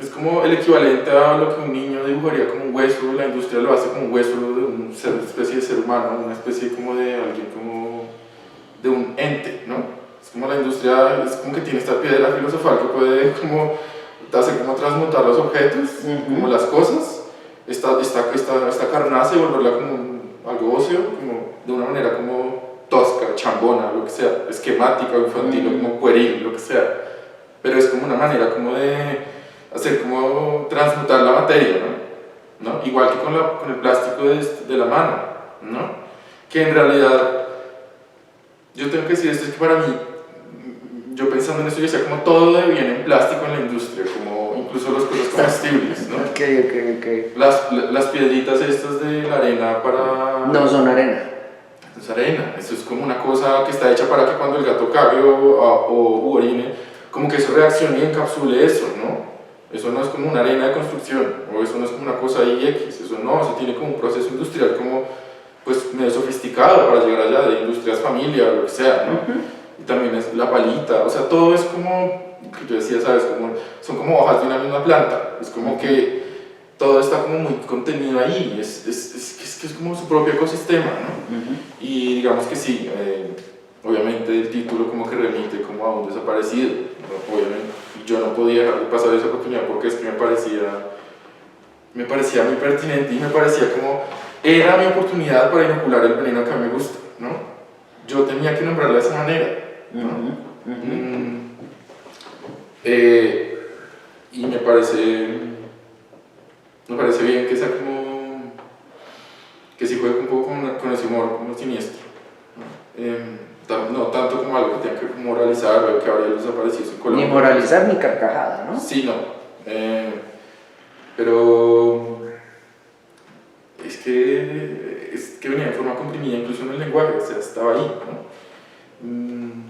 es como el equivalente a lo que un niño dibujaría como un hueso, la industria lo hace como un hueso de una especie de ser humano, una especie como de alguien, como de un ente, ¿no? Es como la industria, es como que tiene esta piedra filosofal que puede como hacer como transmutar los objetos, como las cosas, esta carnaza y volverla como algo óseo, como de una manera como tosca, chambona, lo que sea, esquemática, infantil, o como pueril, lo que sea. Pero es como una manera como de hacer como transmutar la materia, ¿no? Igual que con el plástico de la mano, ¿no? Que en realidad, yo tengo que decir esto, es que para mí, yo pensando en esto, yo decía como todo viene en plástico en la industria, como incluso las cosas comestibles, ¿no? Ok. Las piedritas estas de la arena para... No son arena. Es arena, eso es como una cosa que está hecha para que cuando el gato cague o orine, como que eso reaccione y encapsule eso, ¿no? Eso no es como una arena de construcción, o eso no es como una cosa ahí X, eso no, eso tiene como un proceso industrial como, pues, medio sofisticado para llegar allá, de industrias familia o lo que sea, ¿no? Y también es la palita, o sea, todo es como, que yo decía, ¿sabes? Son como hojas de una misma planta, es como que todo está como muy contenido ahí, es como su propio ecosistema, ¿no? Y digamos que sí, obviamente el título como que remite como a un desaparecido, ¿no? Obviamente yo no podía dejar de pasar esa oportunidad porque es que me parecía muy pertinente y me parecía como era mi oportunidad para inocular el veneno que a mí me gusta, ¿no? Yo tenía que nombrarla de esa manera, ¿no? Y me parece bien que sea como que sí juegue un poco con ese humor como siniestro, ¿no? No tanto como algo que tenga que moralizar o que habría desaparecido en Colombia. Ni moralizar ni carcajada, ¿no? Sí, no. Pero es que venía de forma comprimida incluso en el lenguaje, o sea, estaba ahí, ¿no?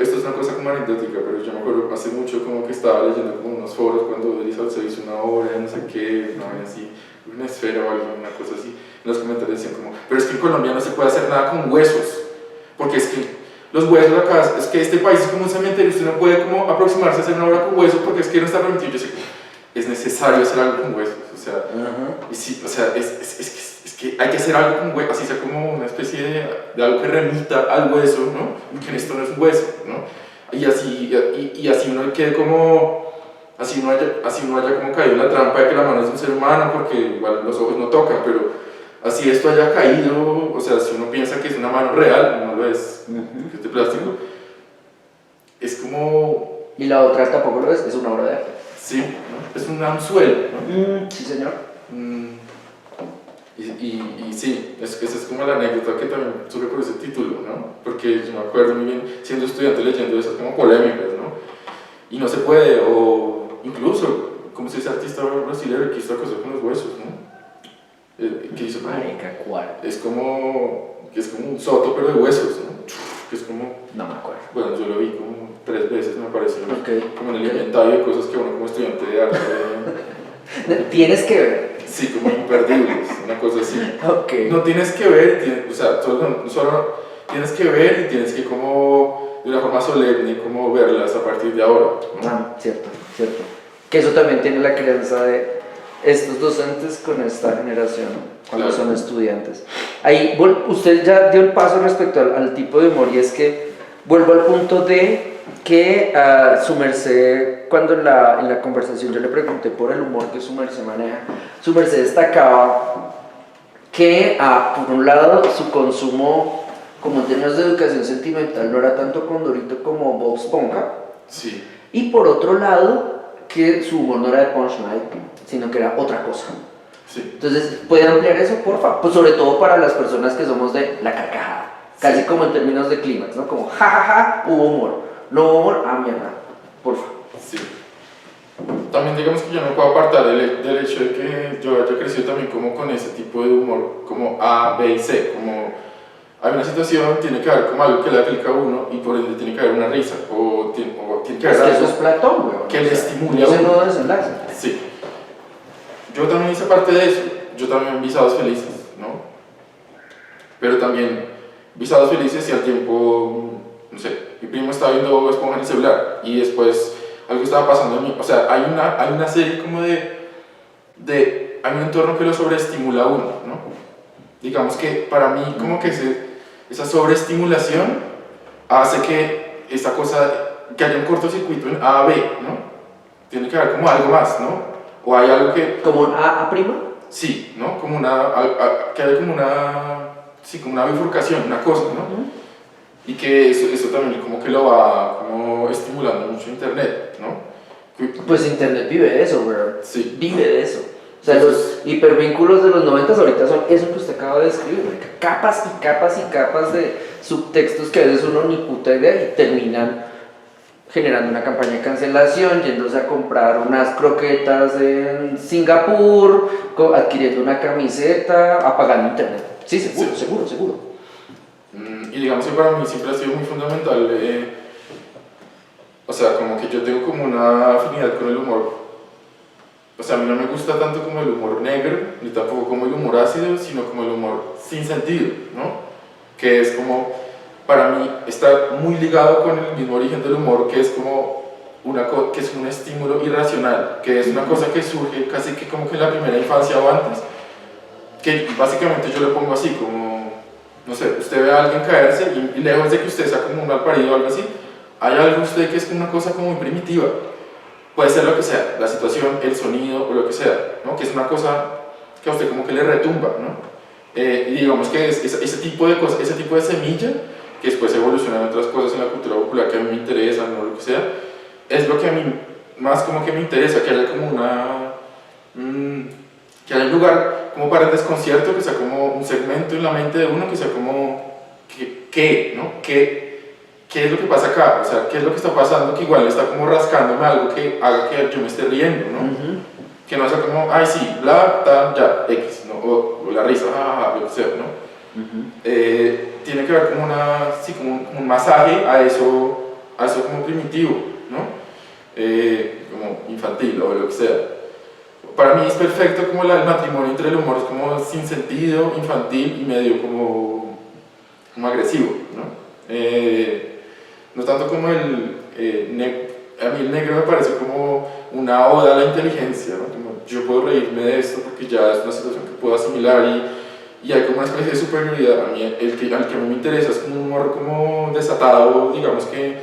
Esto es una cosa como anecdótica, pero yo me acuerdo hace mucho como que estaba leyendo como unos foros cuando Elizabeth se hizo una obra, no sé qué, una vez así, una esfera o algo, una cosa así, en los comentarios decían como, pero es que en Colombia no se puede hacer nada con huesos, porque es que los huesos acá, es que este país es como un cementerio, usted no puede como aproximarse a hacer una obra con huesos porque es que no está permitido. Yo sé que es necesario hacer algo con huesos, o sea, y sí, o sea, es que hay que hacer algo con huesos, así sea como una especie de algo que remita al hueso, ¿no? Que esto no es un hueso, ¿no? Y así uno quede como, así uno haya como caído en la trampa de que la mano es un ser humano, porque igual los ojos no tocan, pero así esto haya caído, o sea, si uno piensa que es una mano real, no lo es, que es de plástico, es como... Y la otra tampoco lo es una obra de arte. Sí, ¿no? Es un anzuelo, ¿no? Sí, señor. Y sí, esa es como la anécdota que también surge por ese título, ¿no? Porque yo me acuerdo muy bien, siendo estudiante leyendo esas como polémicas, ¿no? y no se puede, o incluso, como si ese artista brasileño que hizo la cosa con los huesos, ¿no? Que hizo como, Marica, ¿cuál? es como un soto pero de huesos, ¿no? Que es como, No me acuerdo. bueno, yo lo vi como 3 veces, me pareció, Ok. como en el inventario de cosas que uno como estudiante de arte Tienes que ver. sí, como imperdibles, una cosa así. Ok. No tienes que ver, o sea, solo tienes que ver y tienes que como de una forma solemne como verlas a partir de ahora, ¿no? Ah, cierto, cierto. Que eso también tiene la crianza de estos docentes con esta generación cuando Claro. son estudiantes. Ahí usted ya dio el paso respecto al tipo de humor y es que vuelvo al punto de que su merced, cuando en la conversación yo le pregunté por el humor que su merced maneja, su merced destacaba que por un lado su consumo como en términos de educación sentimental no era tanto Condorito como Bob Esponja, Sí, y por otro lado que su humor no era de punchline, sino que era otra cosa. sí. Entonces, ¿puede ampliar eso, porfa? Pues sobre todo para las personas que somos de la carcajada, casi como en términos de clímax, ¿no? Como jajaja, hubo humor, no hubo humor, mierda, porfa. Sí. También digamos que yo no puedo apartar del hecho de que yo haya crecido también como con ese tipo de humor, como A, B y C, como hay una situación, tiene que haber como algo que le aplica a uno y por ende tiene que haber una risa, o tiene que Es haber que eso algo es Platón, weón. que le estimule a ese uno. no desenlace. Sí. Yo también hice parte de eso, yo también vi Sábados Felices, ¿no? Pero también vi Sábados Felices y al tiempo, no sé, mi primo estaba viendo Bob Esponja en el celular y después algo estaba pasando en mí, o sea, hay una serie como hay un entorno que lo sobreestimula a uno, ¿no? Digamos que para mí como que esa sobreestimulación hace que esta cosa, que haya un cortocircuito en A a B, ¿no? Tiene que haber como algo más, ¿no? O hay algo que... ¿Como un A prima? Sí, ¿no? Como que haya como como una bifurcación, una cosa, ¿no? Y que eso también como que lo va como estimulando mucho Internet, ¿no? Pues Internet vive de eso, weón. Sí. Vive de eso. O sea, los hipervínculos de los 90 ahorita son eso que usted acaba de describir, marica. Capas y capas y capas de subtextos que a veces uno ni puta idea y terminan generando una campaña de cancelación, yéndose a comprar unas croquetas en Singapur, adquiriendo una camiseta, apagando internet. Sí, seguro, Sí. seguro. Y digamos que para mí siempre ha sido muy fundamental, o sea, como que yo tengo como una afinidad con el humor. O sea, a mí no me gusta tanto como el humor negro, ni tampoco como el humor ácido, sino como el humor sin sentido, ¿no? Que es como, para mí, está muy ligado con el mismo origen del humor, que es como que es un estímulo irracional, que es una cosa que surge casi que como que en la primera infancia o antes, que básicamente yo lo pongo así, como, no sé, usted ve a alguien caerse y lejos de que usted sea como un mal parido o algo así, hay algo en usted que es como una cosa como muy primitiva. Puede ser lo que sea, la situación, el sonido o lo que sea, ¿no? Que es una cosa que a usted como que le retumba, ¿no? Y digamos que ese tipo de cosas, ese tipo de semilla, que después evoluciona en otras cosas en la cultura popular que a mí me interesan o lo que sea, es lo que a mí más como que me interesa, que haya como que haya un lugar como para el desconcierto, que sea como un segmento en la mente de uno, que sea como, ¿qué? ¿No? ¿Qué es lo que pasa acá? O sea, ¿qué es lo que está pasando? Que igual está como rascándome algo que haga que yo me esté riendo, ¿no? Que no sea como, ay, sí, bla, tal, ya, X, ¿no? O la risa, lo que sea, ¿no? Tiene que haber como como un masaje a eso como primitivo, ¿no? Como infantil o lo que sea. Para mí es perfecto como el matrimonio entre el humor, es como sin sentido, infantil y medio como agresivo, ¿no? No tanto como a mí el negro me parece como una oda a la inteligencia, ¿no? Como yo puedo reírme de esto porque ya es una situación que puedo asimilar y hay como una especie de superioridad. A mí al que a mí me interesa es como un humor como desatado, digamos que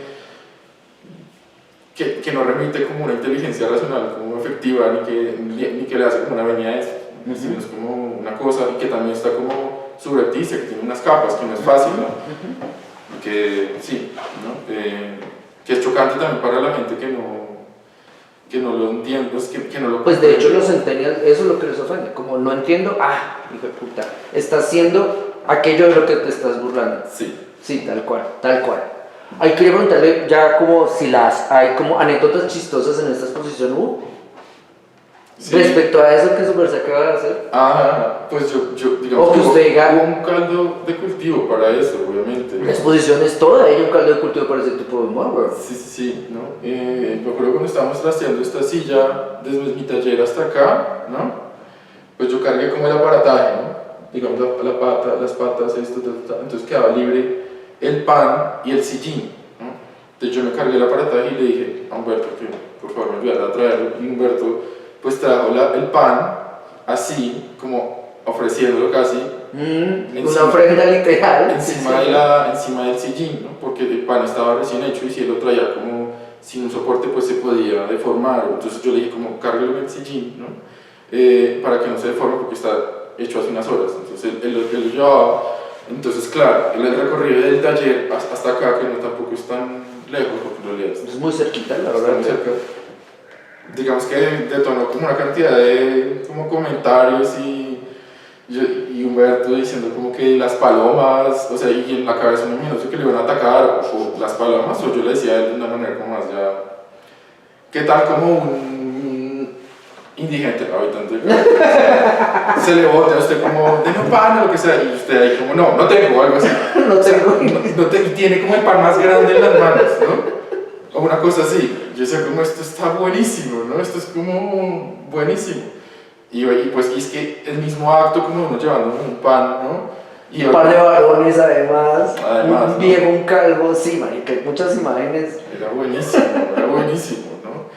no remite como una inteligencia racional, como efectiva, ni que le hace como una venia a eso, sino es como una cosa y que también está como subrepticia, que tiene unas capas, que no es fácil, ¿no? Que sí, ¿no? Que es chocante también para la gente que no lo entiende, pues, que no lo Pues de hecho los centennials, eso es lo que les ofende, como no entiendo, hijo de puta, estás haciendo aquello de lo que te estás burlando. Sí. Sí, tal cual, tal cual. Ahí quería preguntarle ya como si hay como anécdotas chistosas en esta exposición. Sí. Respecto a eso que Super se acaba de hacer. Pues yo digamos O que usted diga, hubo un caldo de cultivo para eso, obviamente. la exposición es toda ella un caldo de cultivo para ese tipo de humor, bro. Sí, ¿no? Me acuerdo cuando estábamos trasteando esta silla desde mi taller hasta acá, ¿no? Pues yo cargué como el aparataje, ¿no? Digamos las patas, esto, entonces quedaba libre el pan y el sillín, ¿no? Entonces yo me cargué el aparataje y le dije a Humberto que por favor me ayudara a traerlo, y Humberto pues trajo el pan así, como ofreciéndolo casi. Una ofrenda literal. Encima del sillín, ¿no? Porque el pan estaba recién hecho y si él lo traía como sin un soporte pues se podía deformar. Entonces yo le dije como cárguelo en el sillín, ¿no? Para que no se deforme porque está hecho hace unas horas. Entonces él lo llevaba. Entonces claro, el recorrido del taller hasta acá, que no tampoco es tan lejos porque en realidad es muy cerquita, la verdad. Muy cerca. Digamos que detonó como una cantidad de como comentarios y Humberto diciendo como que las palomas, o sea, y en la cabeza un niño no sé que le iban a atacar, o las palomas, o yo le decía a él de una manera como más ya, ¿qué tal como un indigente habitante? Se le bota a usted como, denme un pan o lo que sea, y usted ahí como, no tengo, algo así. No tengo. Y tiene como el pan más grande en las manos, ¿no? O una cosa así. Yo decía como, esto está buenísimo, ¿no? Esto es como buenísimo. Y pues es que el mismo acto como uno llevando un pan, ¿no? Y un par de varones además, un ¿no? viejo, un calvo, sí, marica, hay muchas imágenes. Era buenísimo, ¿no?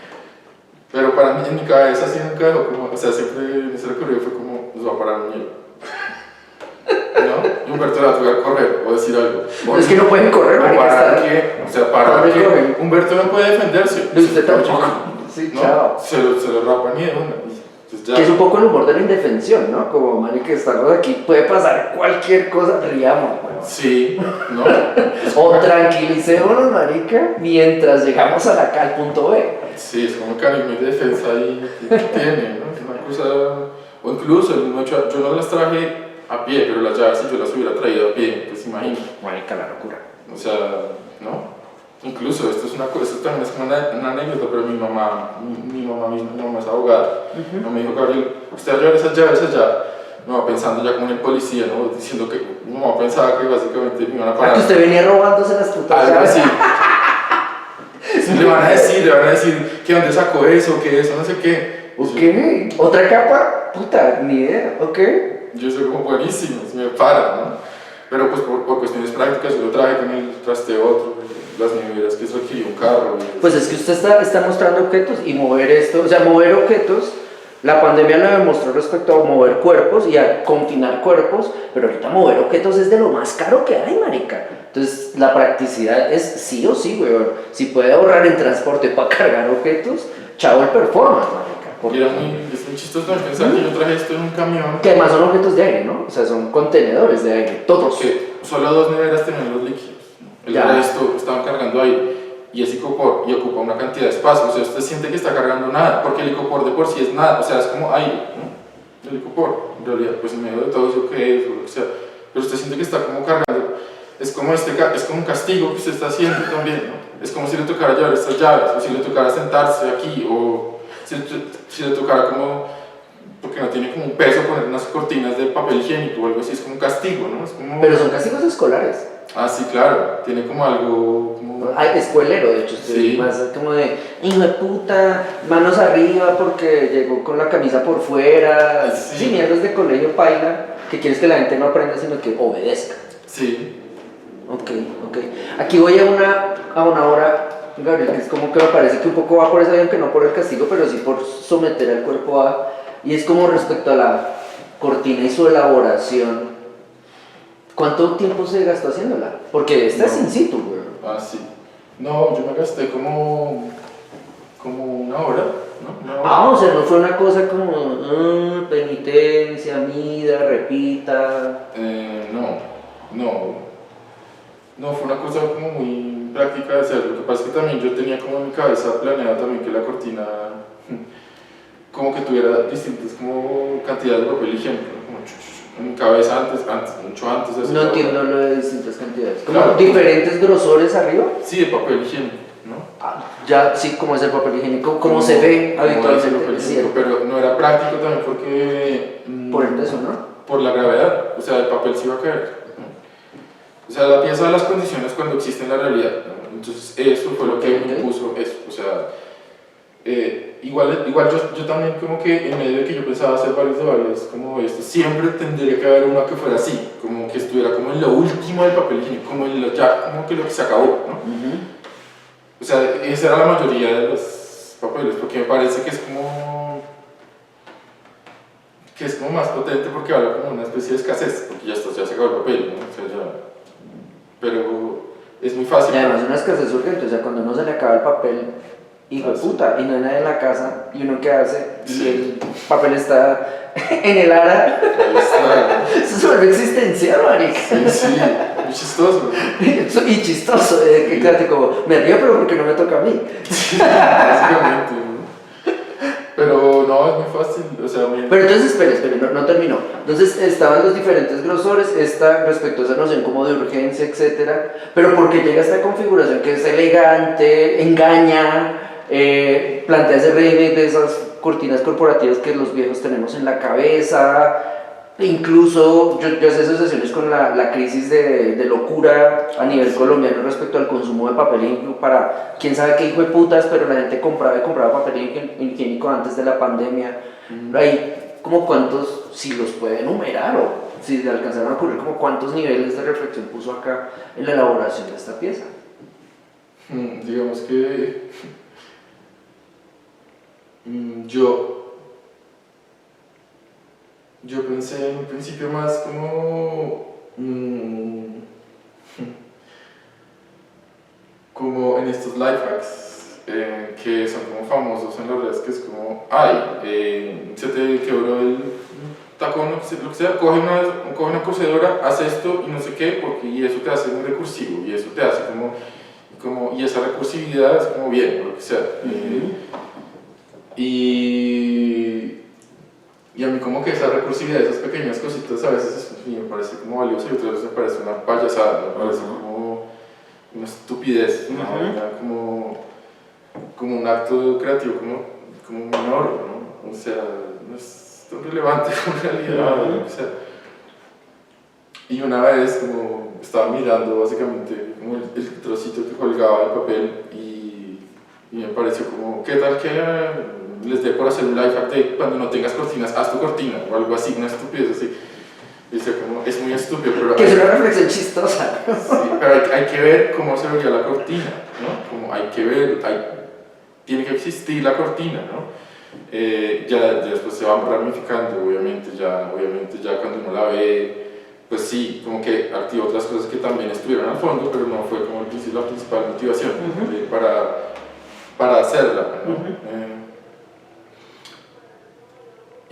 Pero para mí, en mi cabeza sí nunca dejó como, o sea, siempre en ese recorrido fue como, nos va a parar un hielo. ¿No? Y Humberto la tuve que correr o decir algo. Es que no pueden correr, marica. ¿Para qué? O sea, ¿para qué? Humberto no puede defenderse. De usted tampoco. Sí, ¿no? chao. Se lo rapan y de una. Que es un poco el humor de la indefensión, ¿no? Como, marica, estamos aquí, puede pasar cualquier cosa, riamos, weón. Sí, ¿no? O tranquilicémonos, marica, mientras llegamos al punto B. Sí, es como un mecanismo de defensa ahí que tiene, ¿no? Es una cosa... O incluso, yo no las traje a pie, pero las llaves si yo las hubiera traído a pie, pues imagino. Marica, la locura. O sea, ¿no? Incluso esto también es una anécdota, pero mi mamá es abogada. Me dijo, Gabriel, usted va a llevar esas llaves allá. Mi mamá pensando ya como en el policía, ¿no? Diciendo que mi mamá pensaba que básicamente me iban a parar. Que usted venía robándose las putas llaves. Algo así. Le van a decir que dónde sacó eso, que eso, no sé qué. Ok, otra capa, puta, ni idea, ok. Yo soy como buenísimo, si me paran, ¿no? Pero pues por cuestiones prácticas yo lo traje con el trasteo otro, las neveras que eso requirió un carro. Pues es que usted está mostrando objetos y mover esto, o sea, mover objetos, la pandemia lo demostró respecto a mover cuerpos y a confinar cuerpos, pero ahorita mover objetos es de lo más caro que hay, marica. Entonces la practicidad es sí o sí, weón. Si puede ahorrar en transporte para cargar objetos, chavo el performance, marica. Porque es muy chistoso también pensar que yo traje esto en un camión. Que además son objetos de aire, ¿no? O sea, son contenedores de aire, todos. Porque solo 2 neveras tenían los líquidos, ¿no? El resto estaban cargando aire. Y es icopor y ocupa una cantidad de espacio. O sea, usted siente que está cargando nada, porque el icopor de por sí es nada, o sea, es como aire, ¿no? El icopor, en realidad, pues en medio de todo eso que es, o lo que sea. Pero usted siente que está como cargando. Es como un castigo que usted está haciendo también, ¿no? Es como si le tocara llevar estas llaves, o si le tocara sentarse aquí, o si le tocara como, porque no tiene como un peso, poner unas cortinas de papel higiénico o algo así, es como un castigo, ¿no? Es como... Pero son castigos escolares. Ah, sí, claro, tiene como algo... Hay escuelero, de hecho, sí. Más como de, hijo de puta, manos arriba porque llegó con la camisa por fuera, sí, mierdas de colegio paila, que quieres que la gente no aprenda, sino que obedezca. Sí. Ok. Aquí voy a una hora, Gabriel, que es como que me parece que un poco va por esa vía, aunque no por el castigo, pero sí por someter al cuerpo a... Y es como respecto a la cortina y su elaboración. ¿Cuánto tiempo se gastó haciéndola? Porque esta es in situ, güey. Ah, sí. No, yo me gasté como una hora, ¿no? O sea, no fue una cosa como penitencia, mida, repita. No, fue una cosa como muy práctica de hacer. Lo que pasa es que también yo tenía como en mi cabeza planeado también que la cortina como que tuviera distintas como cantidades de papel higiénico, ¿no? Como cada vez antes, mucho antes de eso. No entiendo lo de distintas cantidades. ¿Como Claro, diferentes grosores arriba? Sí, de papel higiénico, ¿no? Ya, sí, como es el papel higiénico, como se ve habitualmente. Es cierto. Pero no era práctico también porque... Por el peso, ¿no? Por la gravedad, o sea, el papel se iba a caer, ¿no? O sea, la pieza de las condiciones cuando existe en la realidad, ¿no? Entonces eso fue lo que me impuso eso, o sea, igual yo también como que en medio de que yo pensaba hacer varios como esto, siempre tendría que haber una que fuera así, como que estuviera como en lo último del papel higiénico, como como que lo que se acabó, ¿no? O sea, esa era la mayoría de los papeles, porque me parece que es como más potente porque habla como una especie de escasez, porque ya se acabó el papel, ¿no? O sea, pero es muy fácil. Y además una escasez urgente, o sea, cuando uno se le acaba el papel, hijo de puta, y no hay nadie en la casa, y uno qué hace, y el papel está en el ara. Eso se vuelve existencial, marica. Sí, muy chistoso. Y chistoso, que como, me río pero porque no me toca a mí. Básicamente, ¿no? Pero no, es muy fácil, o sea, Pero entonces, espere, no terminó. Entonces estaban los diferentes grosores, respecto a esa noción como de urgencia, etcétera. Pero porque llega esta configuración que es elegante, engaña, plantea ese remake de esas cortinas corporativas que los viejos tenemos en la cabeza. Incluso yo hacía asociaciones con la crisis de locura a nivel colombiano respecto al consumo de papel higiénico para quién sabe qué hijo de putas, pero la gente compraba y compraba papel higiénico antes de la pandemia. Hay como cuántos, si los puede enumerar o si le alcanzaron a ocurrir, como cuántos niveles de reflexión puso acá en la elaboración de esta pieza. Digamos que yo pensé en un principio más como en estos life hacks que son como famosos en las redes, que es como, se te quebró el tacón, lo que sea, coge una cocedora, haz esto y no sé qué, y eso te hace muy recursivo, y eso te hace y esa recursividad es como bien, lo que sea. Y a mí como que esa recursividad, esas pequeñas cositas a veces me parece como valioso y otras veces me parece una payasada, me parece como una estupidez, como un acto creativo como menor, ¿no? O sea, no es tan relevante como realidad, o sea. Y una vez como estaba mirando básicamente como el trocito que colgaba el papel y me pareció como, ¿qué tal que les dé por hacer un life hack de cuando no tengas cortinas, haz tu cortina o algo así, una estupidez así? Y dice como, es muy estúpido, pero... Que es una reflexión chistosa. Sí, pero hay que ver cómo se vería la cortina, ¿no? Como hay que ver, tiene que existir la cortina, ¿no? Ya después se van ramificando, obviamente ya cuando uno la ve, pues sí, como que activa otras cosas que también estuvieron al fondo, pero no fue como la principal motivación para hacerla, ¿no?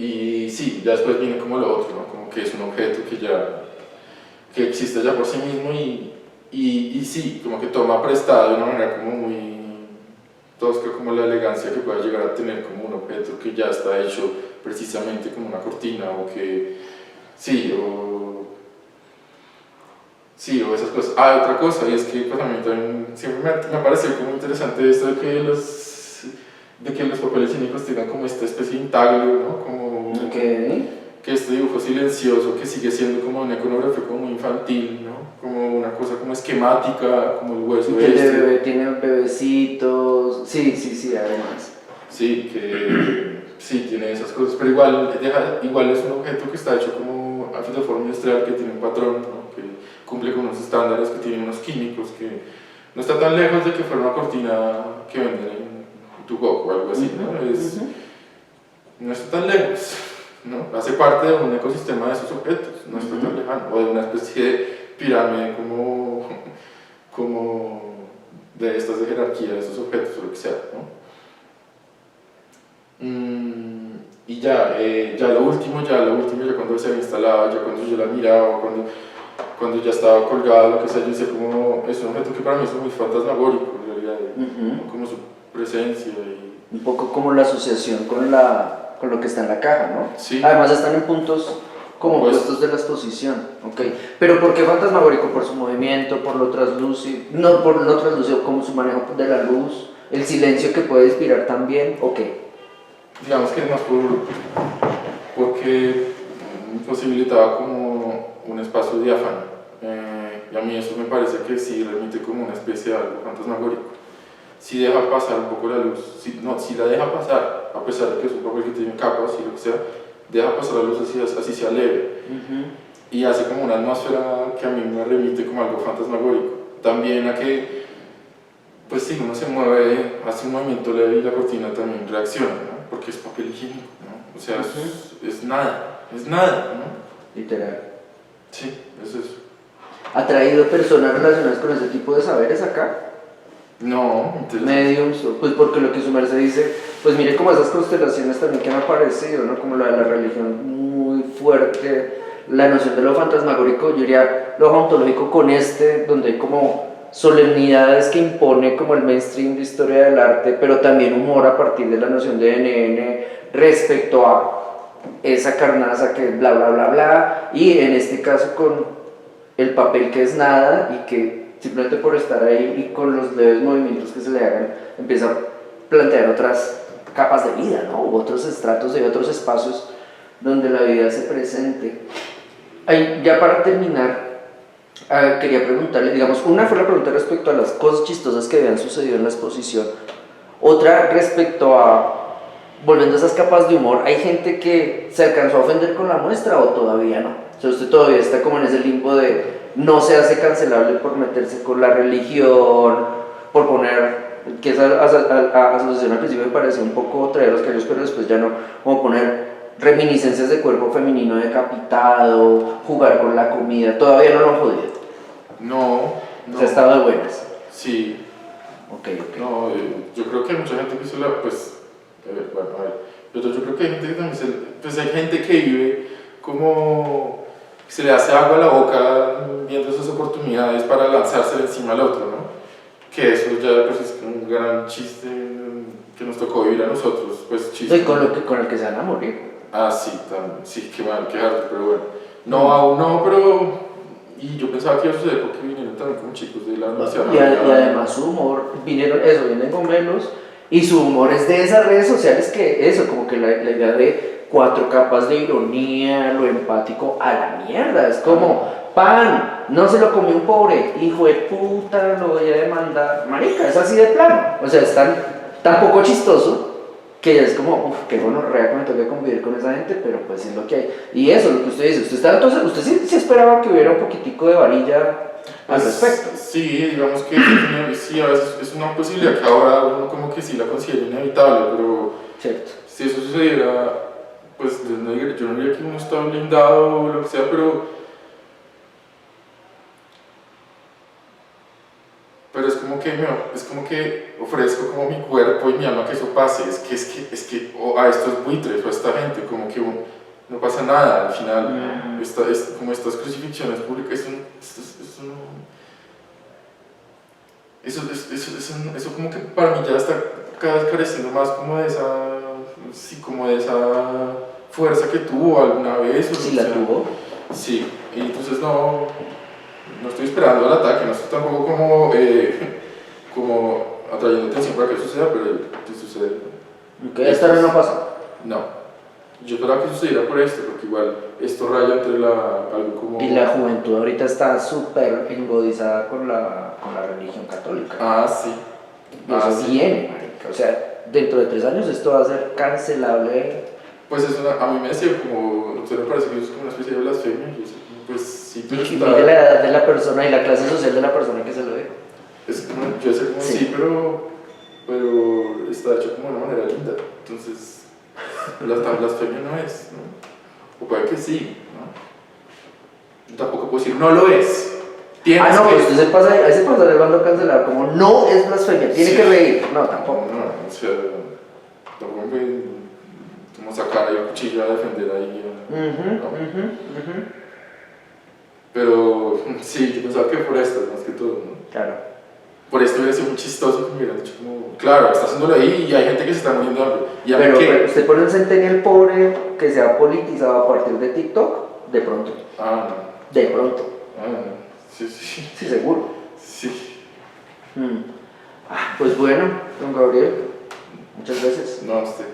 Y sí, ya después viene como lo otro, ¿no? Como que es un objeto que existe ya por sí mismo y sí, como que toma prestado de una manera como muy tosca, como la elegancia que pueda llegar a tener como un objeto que ya está hecho precisamente como una cortina o esas cosas. Otra cosa, y es que pues, a mí también siempre me pareció como interesante esto de que los papeles higiénicos tengan como esta especie de intaglio, ¿no? Como que este dibujo silencioso que sigue siendo como una iconografía como muy infantil, ¿no? Como una cosa como esquemática, como el hueso que el bebé tiene bebecitos, sí, además. Sí, tiene esas cosas, pero igual es un objeto que está hecho como de forma industrial, que tiene un patrón, ¿no? Que cumple con unos estándares, que tiene unos químicos, que no está tan lejos de que fuera una cortina que venden en Tugoc o algo así, ¿no? No está tan lejos, ¿no? Hace parte de un ecosistema de esos objetos, no está tan lejano, o de una especie de pirámide como de estas de jerarquía de esos objetos o lo que sea, ¿no? Y ya lo último, ya cuando se había instalado, ya cuando yo la miraba, cuando ya estaba colgada, lo que sea, yo decía como, es un objeto que para mí es muy fantasmagórico, en realidad, como su presencia. Un poco como la asociación con lo que está en la caja, ¿no? Sí. Además están en puntos Como Pues- opuestos de la exposición, ok. Pero ¿por qué fantasmagórico? ¿Por su movimiento, por lo translúcido? No, por lo translúcido, como su manejo de la luz, el silencio que puede inspirar también, ok. Digamos que es más porque posibilitaba como un espacio diáfano. Y a mí eso me parece que sí remite como una especie de algo fantasmagórico. Sí deja pasar un poco la luz, sí, no, sí la deja pasar, a pesar de que es un papel que tiene capas y lo que sea, deja pasar la luz así sea leve. Y hace como una atmósfera que a mí me remite como algo fantasmagórico. También a que, pues sí, uno se mueve, hace un movimiento leve y la cortina también reacciona, ¿no? Porque es papel higiénico, ¿no? O sea, es nada, ¿no? Literal. Sí, es eso. ¿Ha traído personas relacionadas con ese tipo de saberes acá? No, interesante. Mediums, pues porque lo que su merced dice, pues mire como esas constelaciones también que han aparecido, ¿no? Como la de la religión muy fuerte, la noción de lo fantasmagórico, yo diría lo ontológico con donde hay como solemnidades que impone como el mainstream de historia del arte, pero también humor a partir de la noción de NN respecto a esa carnaza que es bla bla bla bla, y en este caso con el papel que es nada y que simplemente por estar ahí y con los leves movimientos que se le hagan empieza a plantear otras capas de vida, ¿no? U otros estratos y otros espacios donde la vida se presente. Ahí, ya para terminar, quería preguntarle, digamos, una fue la pregunta respecto a las cosas chistosas que habían sucedido en la exposición, otra respecto a, volviendo a esas capas de humor, ¿hay gente que se alcanzó a ofender con la muestra o todavía no? O sea, usted todavía está como en ese limbo de no se hace cancelable por meterse con la religión, por poner, que esa asociación al principio me pareció un poco traer los callos, pero después ya no, como poner reminiscencias de cuerpo femenino decapitado, jugar con la comida, todavía no lo han jodido. No. Se ha estado de buenas. Sí. Ok. No, yo creo que hay mucha gente que se la, pues, bueno, a ver, pero yo creo que hay gente que también pues hay gente que vive como se le hace agua a la boca viendo esas oportunidades para lanzarse encima al otro, ¿no? Que eso ya pues es un gran chiste que nos tocó vivir a nosotros, pues chiste. Y con el que se van a morir. Ah, sí, también, sí, qué mal, qué harto, pero bueno. No, aún no, pero... Y yo pensaba que iba a suceder porque vinieron también como chicos de la universidad. Y además su humor, vienen con menos, y su humor es de esas redes sociales que eso, como que la idea de 4 capas de ironía, lo empático, a la mierda, es como, pan, no se lo comió un pobre, hijo de puta, lo voy a demandar, marica, es así de plano, o sea, es tan poco chistoso, que es como, qué gonorrea que me toque convivir con esa gente, pero pues es lo que hay. Y eso, lo que usted dice, usted sí esperaba que hubiera un poquitico de varilla al respecto. Sí, digamos que sí, a veces es una posibilidad que ahora uno como que sí la considera inevitable, pero Cierto. si eso sucediera, pues yo no diría que uno está blindado o lo que sea, pero es como que ofrezco como mi cuerpo y mi alma que eso pase, es que a estos buitres o a esta gente, como que no pasa nada al final, es como estas crucifixiones públicas, eso como que para mí ya está cada vez careciendo más como de esa fuerza que tuvo alguna vez. Sí, la tuvo. Sí, y entonces no estoy esperando el ataque, no estoy tampoco como atrayendo atención para que suceda, pero si sucede. Ok, esta vez no pasa. No. Yo esperaba que sucediera por esto, porque igual esto raya entre algo como... Y la juventud ahorita está súper engodizada con la religión católica. Ah, sí. Y eso viene, marica. O sea, dentro de 3 años esto va a ser cancelable. Pues a mí me decía como, usted me parece que eso es como una especie de blasfemia, y yo pues sí, pero Y mire la edad de la persona y la clase social de la persona que se lo dijo. Es como, yo sé como sí, pero está hecho como de una manera linda, entonces la blasfemia no es, ¿no? O puede que sí, ¿no? Yo tampoco puedo decir, no lo es. No, pues usted se pasa el bando cancelar como no es blasfemia, tiene que reír. No, tampoco. No, o sea, tampoco me como sacar el cuchillo a defender ahí. Pero sí, yo pensaba que por esto, más que todo, ¿no? Claro. Por esto hubiera sido muy chistoso que me hubieran dicho como, claro, está haciéndolo ahí y hay gente que se está muriendo de hambre. Pero usted pone un centennial pobre que se ha politizado a partir de TikTok De pronto. Ah, De pronto. no. Ah, no. Sí, sí. Sí, seguro. Sí. Pues bueno, don Gabriel, muchas gracias. No, usted.